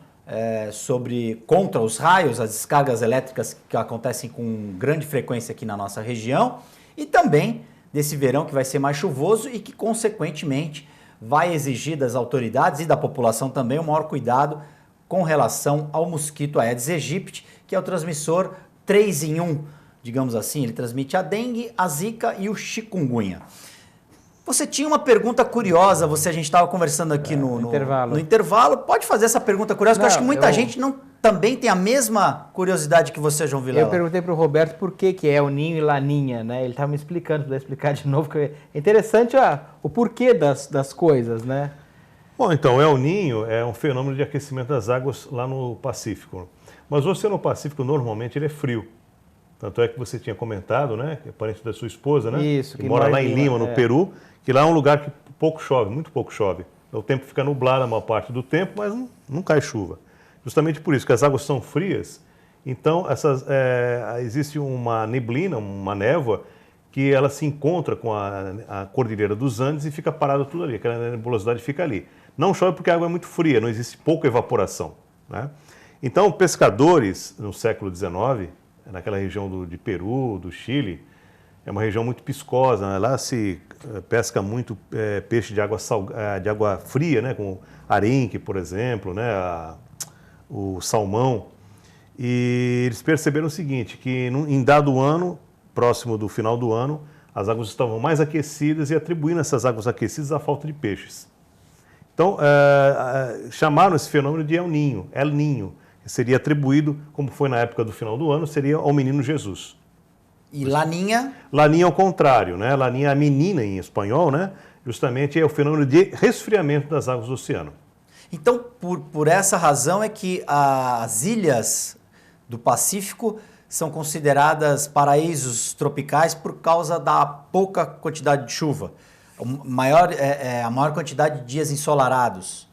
contra os raios, as descargas elétricas que acontecem com grande frequência aqui na nossa região, e também desse verão que vai ser mais chuvoso e que, consequentemente, vai exigir das autoridades e da população também o maior cuidado com relação ao mosquito Aedes aegypti, que é o transmissor 3 em 1, digamos assim. Ele transmite a dengue, a zika e o chikungunya. Você tinha uma pergunta curiosa, a gente estava conversando aqui no intervalo. Pode fazer essa pergunta curiosa, que eu acho que muita gente também tem a mesma curiosidade que você, João Vilela. Eu perguntei para o Roberto por que é o Ninho e Laninha, né? Ele estava me explicando, para explicar de novo, que é interessante o porquê das coisas, né? Bom, então, El Niño é um fenômeno de aquecimento das águas lá no Pacífico. Mas o Oceano Pacífico, normalmente, ele é frio. Tanto é que você tinha comentado, né? Que é parente da sua esposa, né? Isso. Que mora lá em Lima, no Peru, que lá é um lugar que pouco chove, muito pouco chove. O tempo fica nublado a maior parte do tempo, mas não cai chuva. Justamente por isso, que as águas são frias, então existe uma neblina, uma névoa, que ela se encontra com a Cordilheira dos Andes e fica parada tudo ali, aquela nebulosidade fica ali. Não chove porque a água é muito fria, não existe pouca evaporação, né? Então, pescadores no século XIX, naquela região de Peru, do Chile, é uma região muito piscosa, né? Lá se pesca muito peixe de água fria, né? Com arenque, por exemplo, né? O salmão. E eles perceberam o seguinte, que em dado ano, próximo do final do ano, as águas estavam mais aquecidas e atribuindo essas águas aquecidas à falta de peixes. Então, chamaram esse fenômeno de El Niño, que seria atribuído, como foi na época do final do ano, seria ao menino Jesus. E Laninha? Laninha ao contrário, né? Laninha é a menina em espanhol, né? Justamente é o fenômeno de resfriamento das águas do oceano. Então, por essa razão é que as ilhas do Pacífico são consideradas paraísos tropicais por causa da pouca quantidade de chuva. A maior quantidade de dias ensolarados.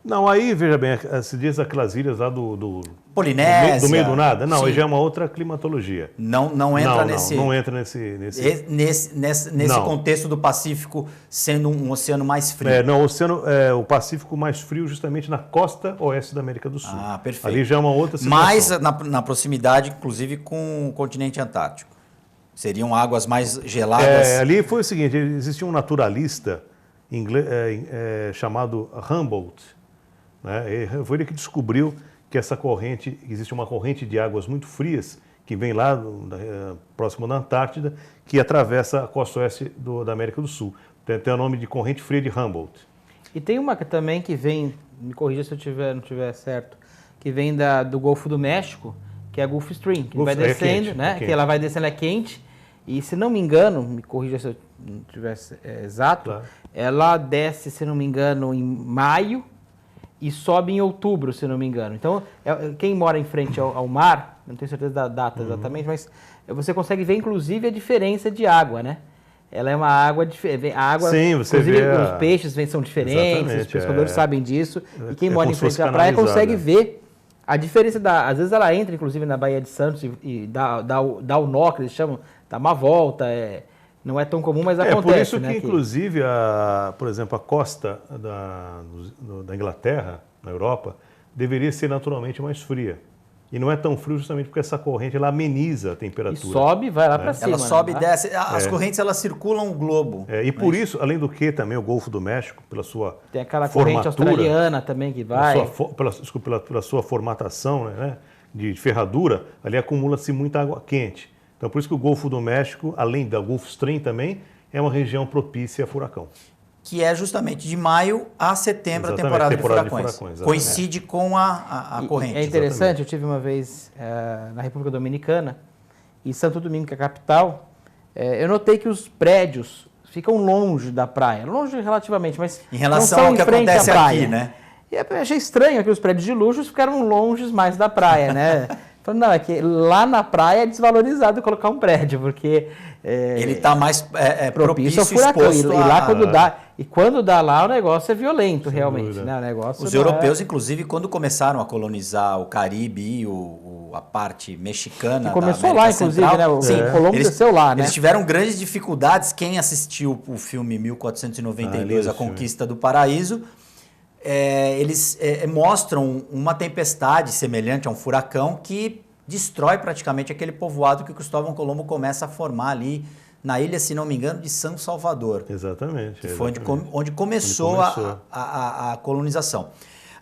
Não, aí, veja bem, se diz aquelas ilhas lá do Polinésia. Do meio do nada. Não, Sim. aí já é uma outra climatologia. Não entra nesse... Não entra nesse contexto do Pacífico sendo um oceano mais frio. O Pacífico mais frio justamente na costa oeste da América do Sul. Ah, perfeito. Ali já é uma outra situação. Mais na proximidade, inclusive, com o continente antártico. Seriam águas mais geladas. Ali foi o seguinte, existia um naturalista chamado Humboldt, né? Foi ele que descobriu que existe uma corrente de águas muito frias que vem lá próximo da Antártida, que atravessa a costa oeste da América do Sul. Tem o nome de corrente fria de Humboldt. E tem uma também que vem, me corrija se eu não tiver certo, que vem do Golfo do México, que é a Gulf Stream, que vai descendo, quente, né? Que ela vai descendo, é quente. E se não me engano, me corrija se eu não tiver exato, Claro. Ela desce, se não me engano, em maio e sobe em outubro, se não me engano. Então, quem mora em frente ao mar, não tenho certeza da data exatamente, mas você consegue ver, inclusive, a diferença de água, né? Ela é uma água diferente. A água, sim, você inclusive, vê os peixes são diferentes, Exatamente, os pescadores sabem disso. E quem mora em frente à fosse praia consegue canalizada. ver a diferença. Às vezes ela entra, inclusive, na Baía de Santos e dá o nó, que eles chamam, dá uma volta. Não é tão comum, mas acontece. Por isso que, né, inclusive, por exemplo, a costa da Inglaterra, na Europa, deveria ser naturalmente mais fria. E não é tão frio justamente porque essa corrente ela ameniza a temperatura. E sobe, vai lá para cima. Ela sobe e né? desce. As correntes elas circulam o globo. E por isso, além do que, também o Golfo do México, pela sua Tem aquela formatura, corrente australiana também que vai. pela sua formatação, né, de ferradura, ali acumula-se muita água quente. Então, por isso que o Golfo do México, além da Gulf Stream também, é uma região propícia a furacão. Que é justamente de maio a setembro. Exatamente, a temporada de temporada de furacões. furacões, exatamente. Coincide com a corrente. É interessante, eu tive uma vez na República Dominicana, em Santo Domingo, que é a capital, eu notei que os prédios ficam longe da praia. Longe relativamente, mas Em relação não são ao que em frente acontece à praia. aqui, né? E eu achei estranho que os prédios de luxo ficaram longe mais da praia, né? Falei, não, é que lá na praia é desvalorizado colocar um prédio, porque Ele está mais propício propício, ao furacão. E exposto lá a... quando dá lá, o negócio é violento, realmente. dúvida. Né? O negócio Os não europeus, inclusive, quando começaram a colonizar o Caribe e a parte mexicana Que começou da América lá, inclusive, Central, né? O sim, Colombo desceu lá, né? Eles tiveram grandes dificuldades. Quem assistiu o filme 1492, A Conquista do Paraíso, eles mostram uma tempestade semelhante a um furacão que destrói praticamente aquele povoado que o Cristóvão Colombo começa a formar ali na ilha, se não me engano, de São Salvador. Exatamente. Que foi onde começou a colonização.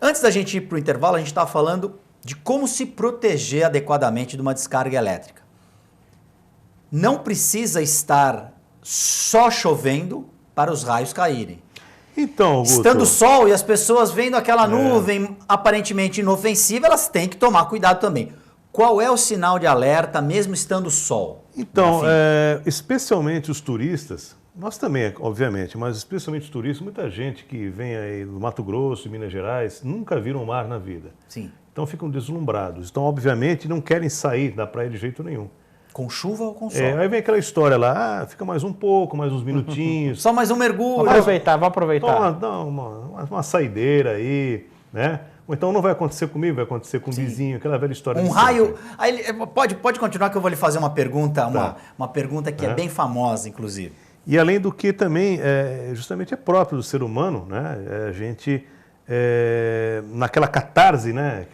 Antes da gente ir para o intervalo, a gente estava falando de como se proteger adequadamente de uma descarga elétrica. Não precisa estar só chovendo para os raios caírem. Então, Guto, Estando sol e as pessoas vendo aquela nuvem aparentemente inofensiva, elas têm que tomar cuidado também. Qual é o sinal de alerta, mesmo estando sol? Então, especialmente os turistas, nós também, obviamente, mas especialmente os turistas, muita gente que vem aí do Mato Grosso, Minas Gerais, nunca viram mar na vida. Sim. Então ficam deslumbrados. Então, obviamente, não querem sair da praia de jeito nenhum. Com chuva ou com sol? Aí vem aquela história lá, fica mais um pouco, mais uns minutinhos. Só mais um mergulho. Vamos aproveitar. Dá uma saideira aí, né? Ou então não vai acontecer comigo, vai acontecer com o vizinho, aquela velha história. Um de raio. sempre. Aí, pode continuar que eu vou lhe fazer uma pergunta, uma pergunta que é bem famosa, inclusive. E além do que também, justamente é próprio do ser humano, né? A gente, naquela catarse, né?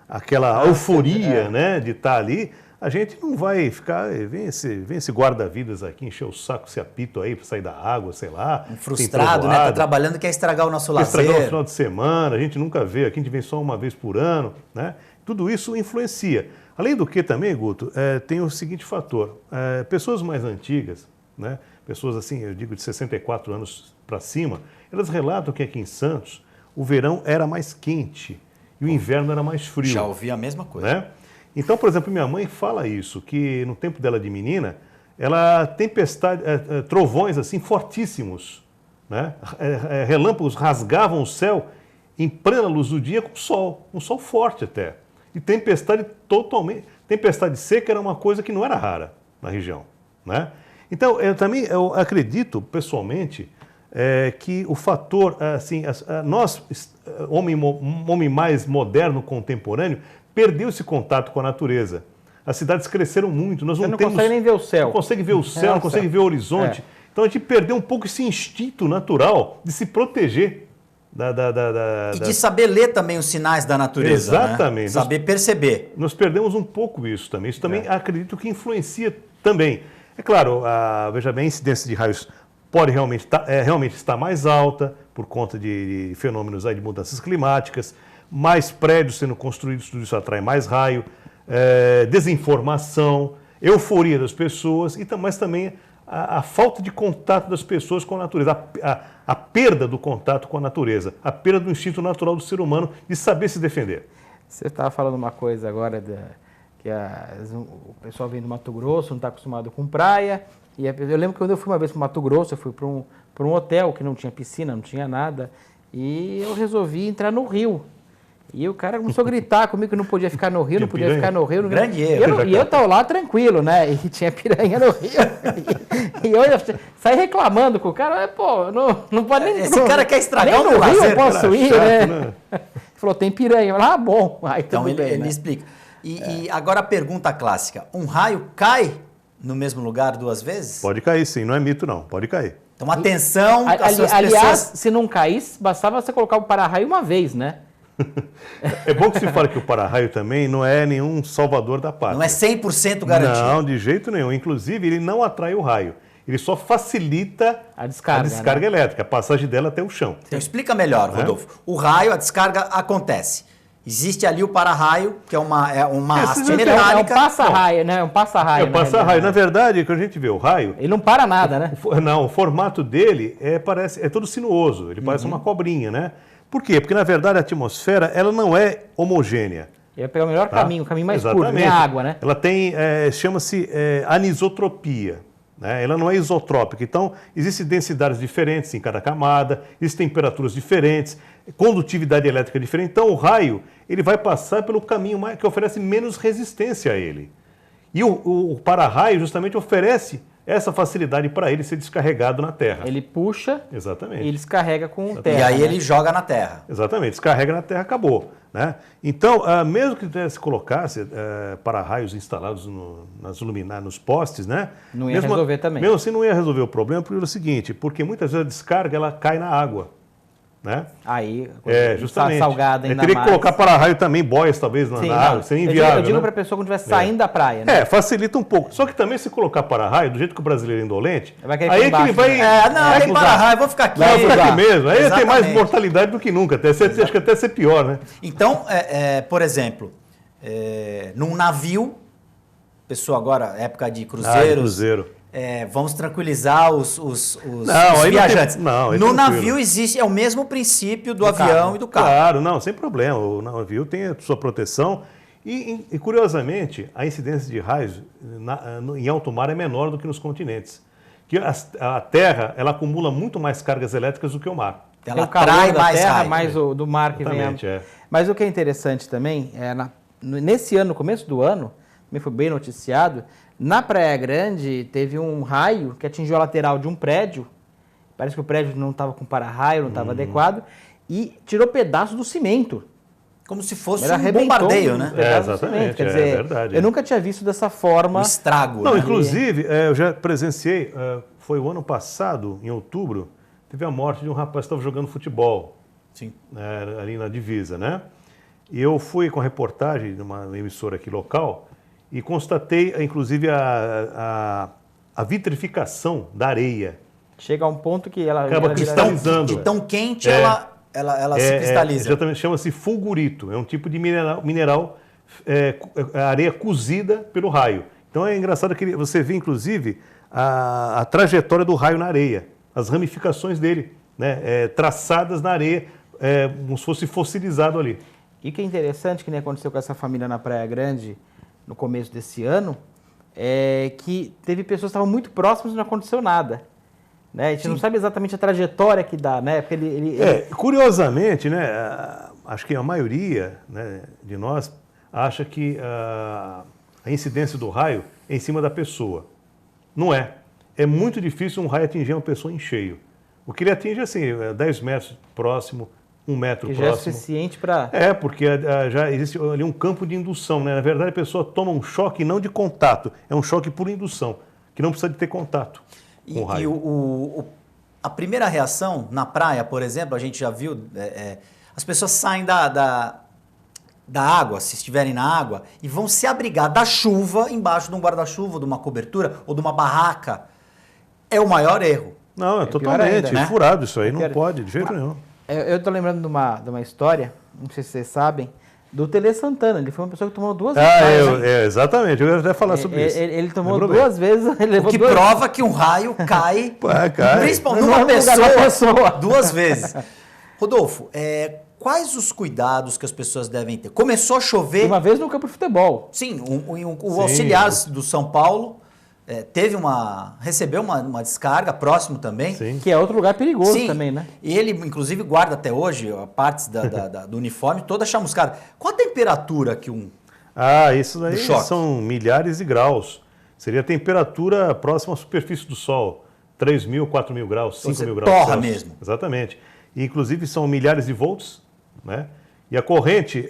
Aquela euforia, né? De estar ali, a gente não vai ficar, vem esse guarda-vidas aqui, encher o saco, esse apito aí para sair da água, sei lá. Frustrado, né? Tá trabalhando, quer estragar o nosso lazer. Estragar o final de semana, a gente nunca vê, aqui a gente vem só uma vez por ano, né? Tudo isso influencia. Além do que também, Guto, tem o seguinte fator, pessoas mais antigas, né? Pessoas assim, eu digo de 64 anos para cima, elas relatam que aqui em Santos o verão era mais quente e o inverno era mais frio. Já ouvi a mesma coisa. Né? Então, por exemplo, minha mãe fala isso, que no tempo dela de menina, ela trovões assim fortíssimos, né? Relâmpagos rasgavam o céu em plena luz do dia com sol, um sol forte até. E tempestade seca era uma coisa que não era rara na região, né? Então, eu acredito, pessoalmente, que o fator, assim, nós, homem mais moderno, contemporâneo, perdeu esse contato com a natureza. As cidades cresceram muito, nós não consegue nem ver o céu. Não consegue ver o céu, não consegue ver o horizonte. Então a gente perdeu um pouco esse instinto natural de se proteger E de saber ler também os sinais da natureza. Exatamente. Né? Saber perceber. Nós perdemos um pouco isso também. Isso também acredito que influencia também. É claro, veja bem, a incidência de raios pode realmente estar mais alta por conta de fenômenos aí de mudanças climáticas, mais prédios sendo construídos, tudo isso atrai mais raio, desinformação, euforia das pessoas, mas também a falta de contato das pessoas com a natureza, a perda do contato com a natureza, a perda do instinto natural do ser humano de saber se defender. Você estava falando uma coisa agora, que o pessoal vem do Mato Grosso, não está acostumado com praia. E eu lembro que quando eu fui uma vez para o Mato Grosso, eu fui para um hotel que não tinha piscina, não tinha nada, e eu resolvi entrar no rio. E o cara começou a gritar comigo que não podia ficar no rio, não podia piranha? ficar no rio. Grande erro. E eu estava lá tranquilo, né? E tinha piranha no rio. E eu saí reclamando com o cara, pô, não pode nem... Esse cara quer estragar nem o no meu rio lazer, eu posso cara, ir, chato, né? Ele falou, tem piranha. Eu falei, bom. Aí Então tudo bem, ele né? explica. E agora a pergunta clássica. Um raio cai no mesmo lugar duas vezes? Pode cair sim, não é mito não, pode cair. Então atenção, as suas Aliás, pessoas... se não caísse, bastava você colocar o para-raio uma vez, né? É bom que se fale que o para-raio também não é nenhum salvador da pátria. Não é 100% garantido. Não, de jeito nenhum. Inclusive, ele não atrai o raio. Ele só facilita A descarga, elétrica, a passagem dela até o chão. Então explica melhor, Rodolfo. O raio, a descarga acontece. Existe ali o para-raio, que é uma haste vocês metálica. É um passa-raio, né? É um passa-raio. É o passa-raio. Na verdade, quando a gente vê o raio, Ele não para nada, né? o formato dele é todo sinuoso. Ele parece uma cobrinha, né? Por quê? Porque, na verdade, a atmosfera ela não é homogênea. Ia pegar o melhor Tá? caminho, o caminho mais curto, Exatamente. nem a água, né? Ela tem, chama-se anisotropia. né? Ela não é isotrópica. Então, existem densidades diferentes em cada camada, existem temperaturas diferentes, condutividade elétrica diferente. Então, o raio ele vai passar pelo caminho que oferece menos resistência a ele. E o para-raio justamente oferece essa facilidade para ele ser descarregado na Terra. Ele puxa Exatamente. e ele descarrega com E terra. aí né? ele joga na terra. Exatamente, descarrega na Terra, acabou. Né? Então, mesmo que se colocasse para-raios instalados nas luminárias, nos postes, né? Não ia resolver também. Mesmo assim não ia resolver o problema pelo seguinte, porque muitas vezes a descarga ela cai na água. Né? Aí, Justamente. salgada ainda teria mais. que colocar para-raio também, boias talvez na Sim, água, não. seria inviável. Eu digo né? para a pessoa quando estiver saindo da praia, né? Facilita um pouco. Só que também se colocar para-raio, do jeito que o brasileiro é indolente, Vai querer aí ficar é que ele embaixo, vai... né? Não, tem usar. para-raio, vou ficar aqui. Vai ficar aqui usar. mesmo. Aí tem mais Exatamente. mortalidade do que nunca. Acho que até ser pior, né? Então, por exemplo, num navio, pessoa agora, época de cruzeiros, cruzeiro. vamos tranquilizar os Não, aí não viajantes. tem- não, aí no tranquilo. navio existe, é o mesmo princípio do avião e do carro. Claro, não, sem problema. O navio tem a sua proteção. E, curiosamente, a incidência de raios em alto mar é menor do que nos continentes. Que a Terra ela acumula muito mais cargas elétricas do que o mar. Tem Ela o calor atrai da mais terra, raio. mais o do mar que Exatamente, vem. é. Mas o que é interessante também, nesse ano, no começo do ano, também foi bem noticiado, na Praia Grande teve um raio que atingiu a lateral de um prédio, parece que o prédio não estava com para-raio, não estava adequado, e tirou pedaço do cimento. Como se fosse Ele um arrebentou bombardeio, um né? pedaço do exatamente, cimento. Quer é dizer, verdade. eu nunca tinha visto dessa forma. Um estrago, Não, né? inclusive, eu já presenciei, foi o ano passado, em outubro, teve a morte de um rapaz que estava jogando futebol. Sim. Né, ali na divisa, né? E eu fui com a reportagem de uma emissora aqui local e constatei, inclusive, a vitrificação da areia. Chega a um ponto que ela Acaba ela vira- cristalizando. De tão quente, ela se cristaliza. Exatamente, chama-se fulgurito. É um tipo de mineral areia cozida pelo raio. Então é engraçado que você vê, inclusive, a trajetória do raio na areia, as ramificações dele, né? Traçadas na areia, como se fosse fossilizado ali. E o que é interessante, que nem aconteceu com essa família na Praia Grande no começo desse ano, é que teve pessoas que estavam muito próximas e não aconteceu nada. Né? A gente não sabe exatamente a trajetória que dá, né? Porque ele Curiosamente, né, acho que a maioria, né, de nós acha que a incidência do raio é em cima da pessoa. Não é. É muito difícil um raio atingir uma pessoa em cheio. O que ele atinge assim, 10 metros próximo, 1 metro que já é próximo. suficiente para... Porque já existe ali um campo de indução, né? Na verdade, a pessoa toma um choque não de contato, é um choque por indução, que não precisa de ter contato com o raio. A primeira reação na praia, por exemplo, a gente já viu, as pessoas saem da água, se estiverem na água, e vão se abrigar da chuva embaixo de um guarda-chuva, de uma cobertura ou de uma barraca. É o maior erro. Não, é pior totalmente ainda, né? furado isso aí, não pior. pode, de jeito nenhum. Eu tô lembrando de uma história, não sei se vocês sabem, do Tele Santana. Ele foi uma pessoa que tomou 2 vezes. Exatamente, eu ia até falar sobre isso. Ele tomou Lembrou bem. 2 vezes, ele O levou que 2 prova que um raio cai, Cai. principalmente No numa lugar da pessoa. 2 vezes. Rodolfo, quais os cuidados que as pessoas devem ter? Começou a chover, Uma vez no campo de futebol. sim, o auxiliar do São Paulo recebeu uma descarga, próximo também. Sim. Que é outro lugar perigoso Sim, também, né? e ele, inclusive, guarda até hoje partes do uniforme toda chamuscada. Qual a temperatura que Isso aí do choque? são milhares de graus. Seria a temperatura próxima à superfície do Sol. 3.000, 4.000 graus, Então 5.000 você graus. torra Celsius. mesmo. Exatamente. E, inclusive, são milhares de volts, né? E a corrente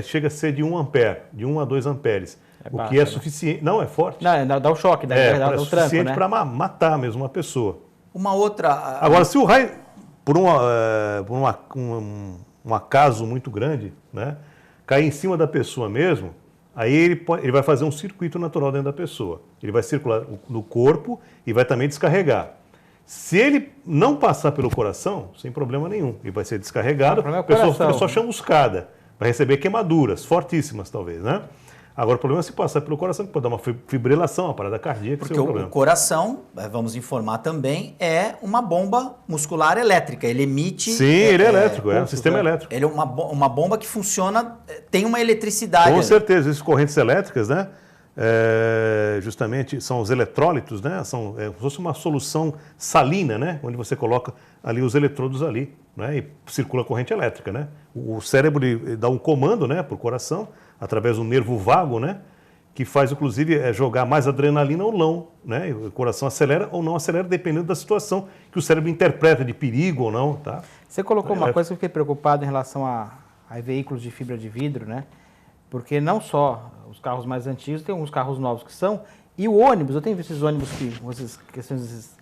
chega a ser de 1 ampere, de 1 a 2 amperes. O que é baixa, né? suficiente. Não, é forte. Não, dá o choque, dá o tranco, suficiente né? para matar mesmo uma pessoa. uma outra... Agora, se o raio, por um acaso muito grande, né, cair em cima da pessoa mesmo, aí ele vai fazer um circuito natural dentro da pessoa. Ele vai circular no corpo e vai também descarregar. Se ele não passar pelo coração, sem problema nenhum, ele vai ser descarregado, O problema é a o pessoa coração. fica só chamuscada, vai receber queimaduras fortíssimas talvez, né? Agora, o problema é se passar pelo coração, que pode dar uma fibrilação, uma parada cardíaca, Porque esse é o o problema. coração, vamos informar também, é uma bomba muscular elétrica. Ele emite... Sim, ele é elétrico, é um pulsos, sistema né? elétrico. Ele é uma bomba que funciona, tem uma eletricidade. Com ali. certeza, existem correntes elétricas, né? justamente são os eletrólitos, né? São como se fosse uma solução salina, né? Onde você coloca ali os eletrodos ali, né? E circula corrente elétrica, né? O cérebro ele dá um comando, né? Para o coração, através do nervo vago, né? Que faz, inclusive, jogar mais adrenalina ou não, né? O coração acelera ou não acelera, dependendo da situação que o cérebro interpreta de perigo ou não, tá? Você colocou uma coisa que eu fiquei preocupado em relação a veículos de fibra de vidro, né? Porque não só os carros mais antigos, tem alguns carros novos que são, e o ônibus, eu tenho visto esses ônibus com essas questões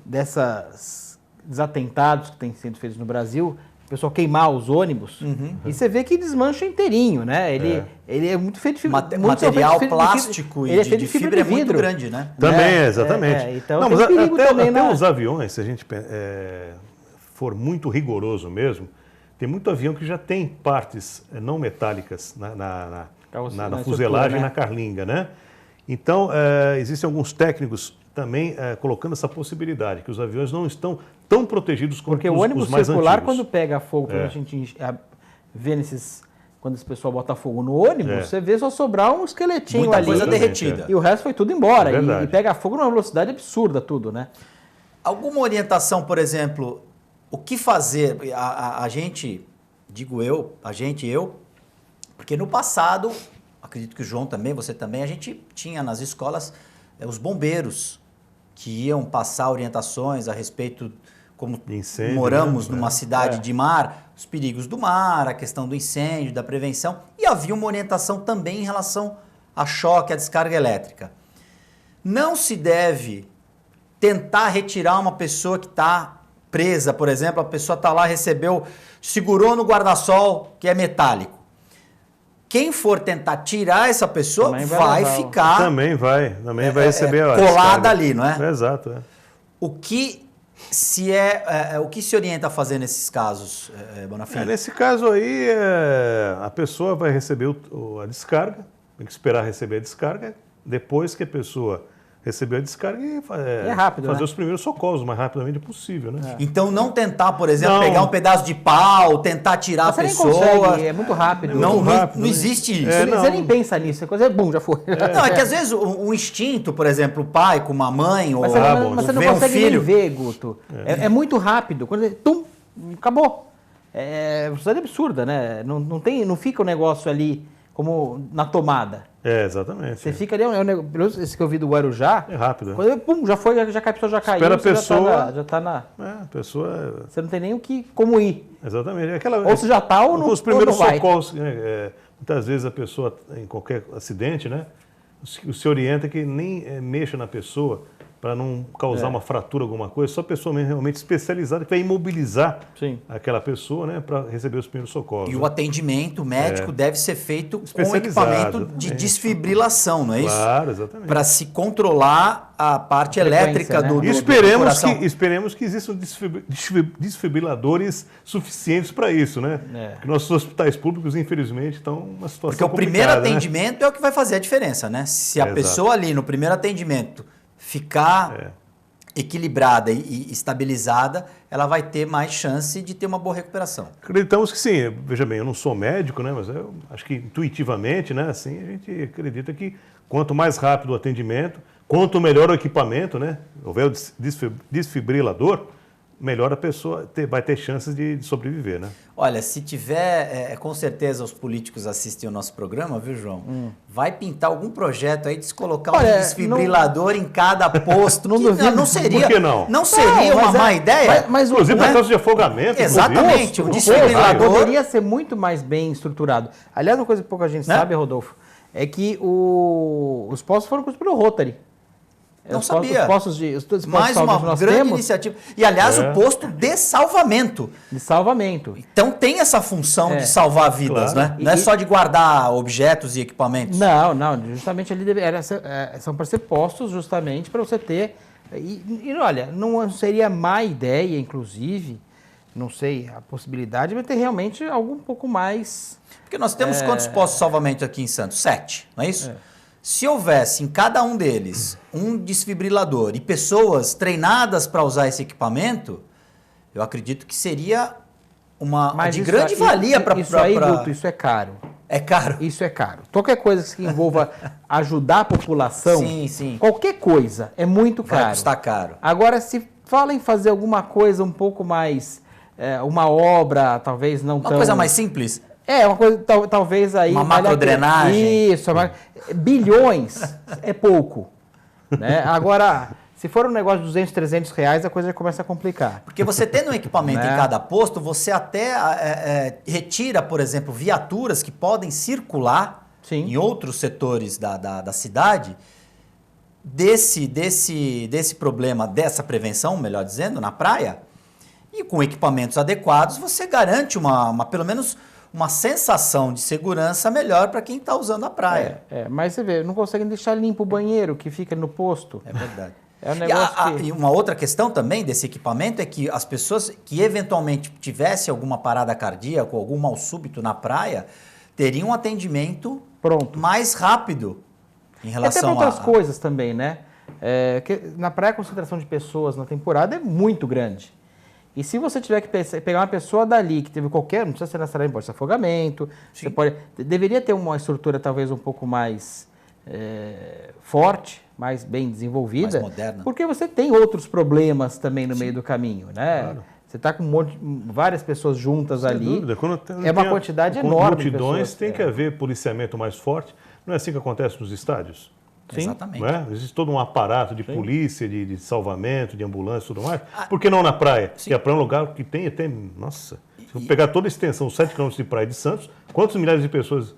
desses atentados que têm sido feitos no Brasil, o pessoal queimar os ônibus, e você vê que desmancha inteirinho, né? Ele é muito feito de fibra. Material plástico e de fibra é muito grande, né? Também, exatamente. Então não, tem mas perigo também até os aviões, se a gente for muito rigoroso mesmo, tem muito avião que já tem partes não metálicas na fuselagem, né? na carlinga, né? Então, existem alguns técnicos também colocando essa possibilidade, que os aviões não estão tão protegidos quanto porque o ônibus os mais circular, antigos. quando pega fogo, a gente vê quando esse pessoal bota fogo no ônibus, você vê só sobrar um esqueletinho muita ali. coisa derretida. E o resto foi tudo embora. É e pega fogo numa velocidade absurda tudo, né? Alguma orientação, por exemplo, o que fazer? A gente, digo eu, porque no passado, acredito que o João também, você também, a gente tinha nas escolas os bombeiros que iam passar orientações a respeito, como incêndio, moramos né? numa cidade de mar, os perigos do mar, a questão do incêndio, da prevenção, e havia uma orientação também em relação a choque, a descarga elétrica. Não se deve tentar retirar uma pessoa que está presa, por exemplo, a pessoa está lá, segurou no guarda-sol que é metálico. Quem for tentar tirar essa pessoa vai ficar... Também vai receber a colada descarga ali, não é? Exato. O que se orienta a fazer nesses casos, Bonafim? Nesse caso aí, a pessoa vai receber a descarga, tem que esperar receber a descarga, depois que a pessoa recebeu a descarga e rápido, fazer né? os primeiros socorros o mais rapidamente possível, né? Então não tentar, por exemplo, pegar um pedaço de pau, tentar tirar a Você nem pessoa. consegue, é muito rápido. Não existe isso. Você nem pensa nisso, a coisa já foi. Não, é que às vezes o instinto, por exemplo, o pai com uma mãe, ou Mas você não ver um consegue filho. nem ver, Guto. É muito rápido. Quando acabou. É velocidade absurda, né? Não fica o negócio ali como na tomada. Exatamente. Você fica ali, esse que eu vi do Guarujá. É rápido. Quando, já foi, a pessoa já caiu. Espera a pessoa. Já tá na. A pessoa. Você não tem nem como ir. Exatamente. Ou você já tá ou não. Os primeiros ou não vai. socorros, muitas vezes a pessoa, em qualquer acidente, né? Se orienta que nem mexa na pessoa para não causar uma fratura, alguma coisa, só a pessoa realmente especializada que vai imobilizar aquela pessoa, né, para receber os primeiros socorros. E o atendimento médico deve ser feito com Especializado, equipamento de desfibrilação, não é isso? Claro, exatamente. Para se controlar a parte elétrica, né? do coração. Esperemos que existam desfibriladores suficientes para isso, né? Porque nossos hospitais públicos, infelizmente, estão numa situação Porque o primeiro complicada, atendimento, né? é o que vai fazer a diferença, né? Se a pessoa ali no primeiro atendimento ficar equilibrada e estabilizada, ela vai ter mais chance de ter uma boa recuperação. Acreditamos que sim. Veja bem, eu não sou médico, né? Mas eu acho que intuitivamente, né? Assim, a gente acredita que quanto mais rápido o atendimento, quanto melhor o equipamento, né? Houver o desfibrilador, melhor a pessoa vai ter chances de sobreviver, né? Olha, se tiver, com certeza os políticos assistem o nosso programa, viu, João? Vai pintar algum projeto aí de se colocar um desfibrilador em cada posto. Não seria, Por que não? Não seria uma má ideia? Inclusive para casos de afogamento. Exatamente. O O desfibrilador poderia ser muito mais bem estruturado. Aliás, uma coisa que pouca gente sabe, Rodolfo, é que os postos foram construídos pelo Rotary. Não sabia. Os postos mais uma que nós grande temos, iniciativa. E, aliás, o posto de salvamento. de salvamento. Então tem essa função de salvar vidas, Claro. né? Não é só de guardar objetos e equipamentos. Não, justamente ali são para ser postos justamente para você ter... E olha, não seria má ideia, inclusive, não sei a possibilidade, mas ter realmente algo um pouco mais... Porque nós temos quantos postos de salvamento aqui em Santos? 7, não é isso? Se houvesse em cada um deles um desfibrilador e pessoas treinadas para usar esse equipamento, eu acredito que seria de grande valia para... Isso aí, Guto, isso é caro. É caro. Isso é caro. Qualquer coisa que envolva ajudar a população, Sim, sim. qualquer coisa é muito Vai caro. custar caro. Agora, se fala em fazer alguma coisa um pouco mais, uma obra, talvez não Uma tão... coisa mais simples. Uma coisa, talvez aí... Uma valha a pena. macrodrenagem. Isso, bilhões é pouco. Né? Agora, se for um negócio de 200, 300 reais, a coisa já começa a complicar. Porque você tendo um equipamento Né? em cada posto, você até retira, por exemplo, viaturas que podem circular Sim. em outros setores da cidade desse problema, dessa prevenção, melhor dizendo, na praia. E com equipamentos adequados, você garante pelo menos uma sensação de segurança melhor para quem está usando a praia. Mas você vê, não conseguem deixar limpo o banheiro que fica no posto. É verdade. É um negócio E uma outra questão também desse equipamento é que as pessoas que eventualmente tivessem alguma parada cardíaca ou algum mal súbito na praia teriam um atendimento Pronto. mais rápido em E até relação para outras coisas também, né? Que na praia a concentração de pessoas na temporada é muito grande. E se você tiver que pegar uma pessoa dali que teve qualquer, não precisa ser necessariamente, pode ser afogamento, você deveria ter uma estrutura talvez um pouco mais forte, mais bem desenvolvida, Mais moderna. porque você tem outros problemas também no meio do caminho, né? Claro. Você está com várias pessoas juntas Sem ali, dúvida. Quando é uma quantidade enorme de multidões, pessoas. tem que haver policiamento mais forte. Não é assim que acontece nos estádios? Sim. Exatamente. Não é? Existe todo um aparato de polícia, de salvamento, de ambulância e tudo mais. Por que não na praia? Sim. Que a praia é um lugar que tem até... Nossa, se eu pegar toda a extensão, 7 km de praia de Santos, quantas milhares de pessoas,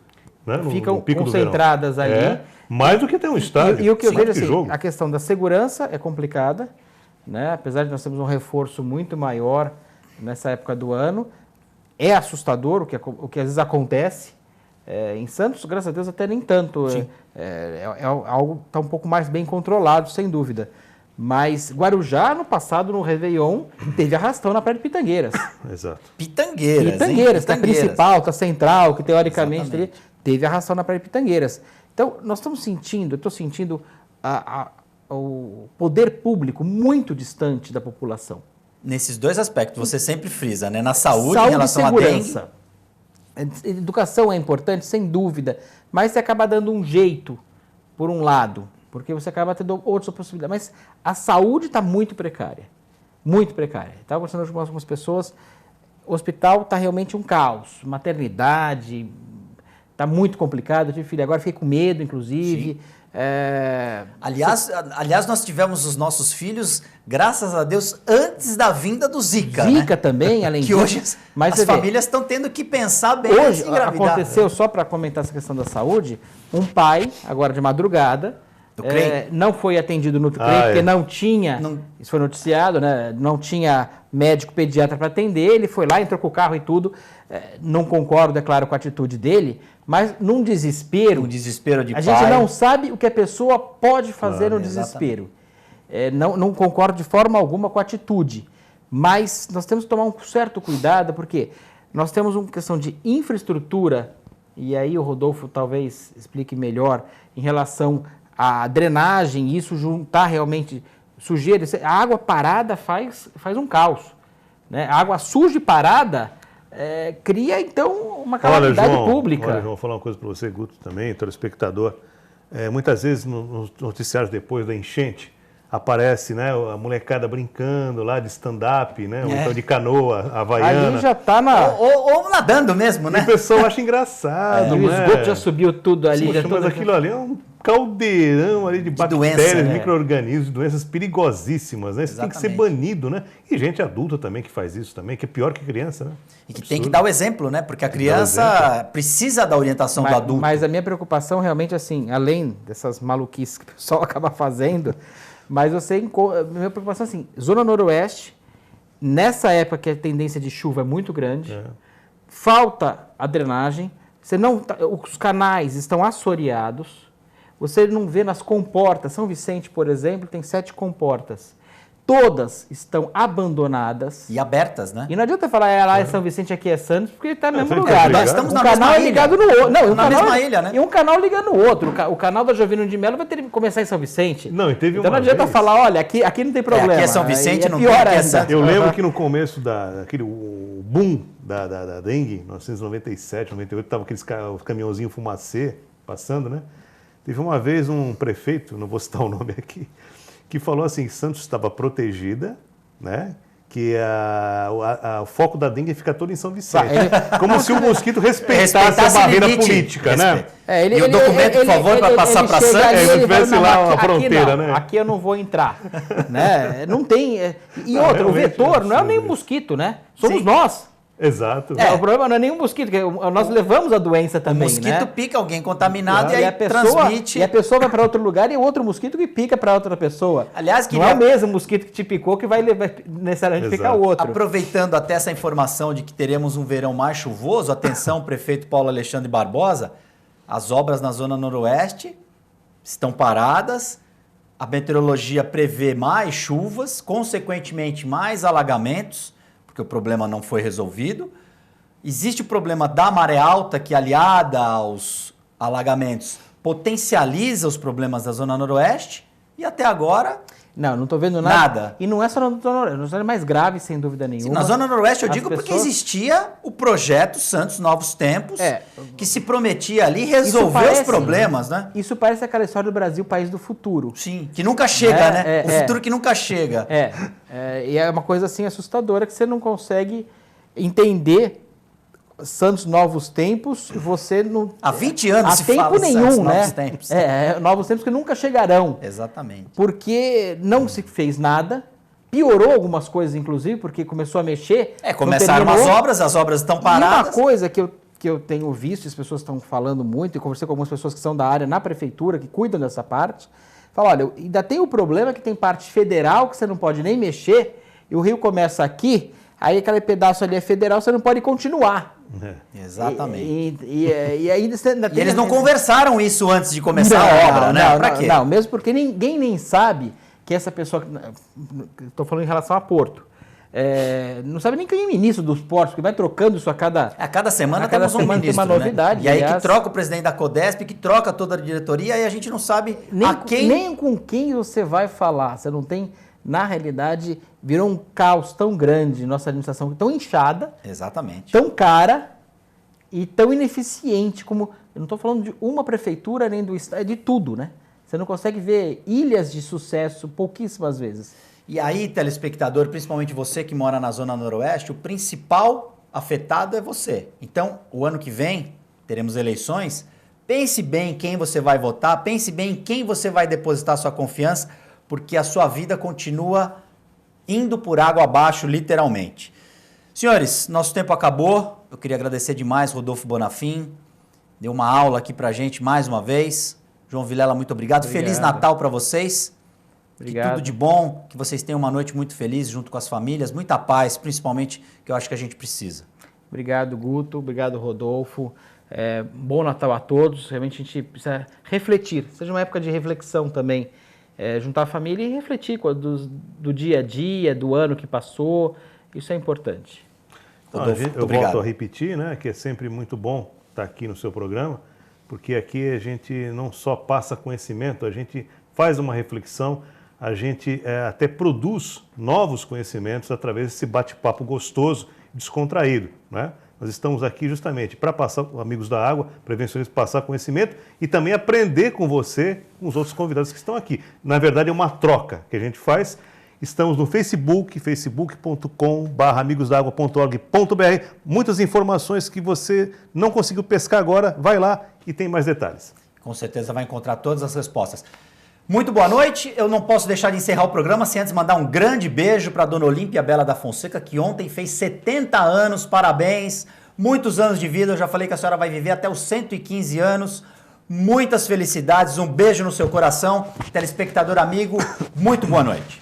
né, no Ficam pico do verão? concentradas ali. Mais do que tem um estádio. E o que eu mais vejo do que assim, jogo. a questão da segurança é complicada, né? Apesar de nós termos um reforço muito maior nessa época do ano, é assustador o que às vezes acontece. Em Santos, graças a Deus, até nem tanto. Algo que está um pouco mais bem controlado, sem dúvida. Mas Guarujá, no passado, no Réveillon, teve arrastão na Praia de Pitangueiras. Exato. Pitangueiras, Pitangueiras, que é a principal, que é a central, que teoricamente Exatamente. teve arrastão na Praia de Pitangueiras. Então, nós estamos sentindo, eu estou sentindo o poder público muito distante da população. Nesses dois aspectos, você sempre frisa, né? Na saúde, em Saúde e relação à dengue. segurança. Educação é importante, sem dúvida, mas você acaba dando um jeito, por um lado, porque você acaba tendo outras possibilidades. Mas a saúde está muito precária, muito precária. Estava conversando com algumas pessoas, o hospital está realmente um caos, maternidade, está muito complicado. Eu tive filho agora, fiquei com medo, inclusive. Aliás, nós tivemos os nossos filhos, graças a Deus, antes da vinda do Zika. Zika né? também, além que disso. hoje Mas as você vê, famílias estão tendo que pensar bem antes hoje de engravidar. aconteceu, só para comentar essa questão da saúde, um pai, agora de madrugada, Do CREI? não foi atendido no CREI, porque não tinha, isso foi noticiado, né, não tinha médico pediatra para atender, ele foi lá, entrou com o carro e tudo, não concordo, é claro, com a atitude dele, mas num desespero, Um desespero de a pai. gente não sabe o que a pessoa pode fazer no desespero. Não concordo de forma alguma com a atitude, mas nós temos que tomar um certo cuidado, porque nós temos uma questão de infraestrutura, e aí o Rodolfo talvez explique melhor, em relação à drenagem, isso juntar realmente sujeira. A água parada faz um caos. Né? A água suja e parada cria, então, uma calamidade pública. Olha, João, vou falar uma coisa para você, Guto, também, telespectador. Muitas vezes nos noticiários depois da enchente, aparece, né, a molecada brincando lá de stand-up, né, ou então de canoa havaiana. Ali já está na... Ou nadando mesmo, E né? o pessoal acha engraçado, o né? esgoto já subiu tudo ali. Poxa, já mas aquilo ali é um caldeirão ali de bactérias, doença, né? micro-organismos, doenças perigosíssimas, né? Isso tem que ser Exatamente. banido, né? E gente adulta também que faz isso também, que é pior que criança, né? E que Absurdo. tem que dar o exemplo, né? Porque a Tem que dar o criança precisa da orientação do adulto. Mas a minha preocupação realmente, assim, além dessas maluquices que o pessoal acaba fazendo, mas minha preocupação é assim, Zona Noroeste, nessa época que a tendência de chuva é muito grande, falta a drenagem, os canais estão assoreados, você não vê nas comportas, São Vicente, por exemplo, tem 7 comportas, todas estão abandonadas. E abertas, né? E não adianta falar, lá é São Vicente, aqui é Santos, porque está no mesmo Você lugar. tá Nós ligado? estamos Um na canal mesma é ilha. ligado no outro. Não, Na mesma ilha, né? E um canal liga no outro. O canal da Jovino de Melo vai ter que começar em São Vicente. Não, e teve então não uma adianta vez- falar, olha, aqui não tem problema. aqui é São Vicente, Aí não pior tem, aqui é ainda. Santos. Eu lembro que no começo daquele boom da dengue, 1997, 98, tava aqueles caminhãozinhos fumacê passando, né? Teve uma vez um prefeito, não vou citar o nome aqui, que falou assim, que Santos estava protegida, né? Que o foco da dengue fica todo em São Vicente. Como se o mosquito respeitasse a barreira política, né? E o documento, por favor, para passar para Santos. Ele tivesse lá a fronteira, né? Aqui eu não vou entrar. Né? Não tem... E outra, o vetor não é nem um mosquito, né? Somos nós. Exato. O problema não é nem um mosquito, porque nós levamos a doença também, O mosquito né? pica alguém contaminado e aí a pessoa, transmite. E a pessoa vai para outro lugar e é outro mosquito que pica para outra pessoa. Aliás, não é o mesmo mosquito que te picou que vai necessariamente picar o outro. Aproveitando até essa informação de que teremos um verão mais chuvoso, atenção, prefeito Paulo Alexandre Barbosa, as obras na zona noroeste estão paradas, a meteorologia prevê mais chuvas, consequentemente mais alagamentos, porque o problema não foi resolvido. Existe o problema da maré alta, que aliada aos alagamentos potencializa os problemas da zona noroeste, e até agora... Não estou vendo nada. E não é só na zona noroeste, na zona mais grave, sem dúvida nenhuma. Sim, na zona noroeste eu digo porque existia o projeto Santos Novos Tempos, que se prometia ali resolver os problemas, né? Isso parece aquela história do Brasil, país do futuro. Sim, que nunca chega, né? O futuro que nunca chega. E é uma coisa assim assustadora que você não consegue entender Santos Novos Tempos, você não... Há 20 anos há se tempo fala nenhum, Santos né? Novos Tempos. Novos tempos que nunca chegarão. Exatamente. Porque não se fez nada, piorou algumas coisas, inclusive, porque começou a mexer. Começaram as obras estão paradas. E uma coisa que eu tenho visto, as pessoas estão falando muito, e conversei com algumas pessoas que são da área na prefeitura, que cuidam dessa parte, falam, olha, ainda tem o problema que tem parte federal que você não pode nem mexer, e o rio começa aqui, aí aquele pedaço ali é federal, você não pode continuar. Exatamente. E ainda e eles não conversaram isso antes de começar a obra, né? Pra quê? Não, mesmo porque ninguém nem sabe que essa pessoa... Estou falando em relação a Porto. Não sabe nem quem é o ministro dos portos, porque vai trocando isso a cada... A cada semana temos um ministro, tem uma novidade. Né? E aí que troca o presidente da Codesp, que troca toda a diretoria, e a gente não sabe nem com quem você vai falar. Você não tem... Na realidade, virou um caos tão grande, nossa administração tão inchada, exatamente, tão cara e tão ineficiente como... Eu não estou falando de uma prefeitura nem do estado, é de tudo, né? Você não consegue ver ilhas de sucesso pouquíssimas vezes. E aí, telespectador, principalmente você que mora na zona noroeste, o principal afetado é você. Então, o ano que vem, teremos eleições, pense bem em quem você vai votar, pense bem em quem você vai depositar sua confiança, porque a sua vida continua indo por água abaixo, literalmente. Senhores, nosso tempo acabou. Eu queria agradecer demais Rodolfo Bonafim. Deu uma aula aqui pra gente mais uma vez. João Vilela, muito obrigado. Feliz Natal para vocês. Obrigado. Que tudo de bom, que vocês tenham uma noite muito feliz junto com as famílias, muita paz, principalmente, que eu acho que a gente precisa. Obrigado, Guto. Obrigado, Rodolfo. Bom Natal a todos. Realmente a gente precisa refletir. Seja uma época de reflexão também. Juntar a família e refletir do dia a dia, do ano que passou. Isso é importante. Eu volto a repetir, né, que é sempre muito bom estar aqui no seu programa, porque aqui a gente não só passa conhecimento, a gente faz uma reflexão, a gente até produz novos conhecimentos através desse bate-papo gostoso, descontraído, né? Nós estamos aqui justamente para passar, amigos da água, prevencionistas, passar conhecimento e também aprender com você, com os outros convidados que estão aqui. Na verdade, é uma troca que a gente faz. Estamos no Facebook, facebook.com/amigosdaagua.org.br. Muitas informações que você não conseguiu pescar agora, vai lá e tem mais detalhes. Com certeza vai encontrar todas as respostas. Muito boa noite. Eu não posso deixar de encerrar o programa sem antes mandar um grande beijo para a dona Olímpia Bela da Fonseca, que ontem fez 70 anos. Parabéns, muitos anos de vida. Eu já falei que a senhora vai viver até os 115 anos. Muitas felicidades, um beijo no seu coração. Telespectador amigo, muito boa noite.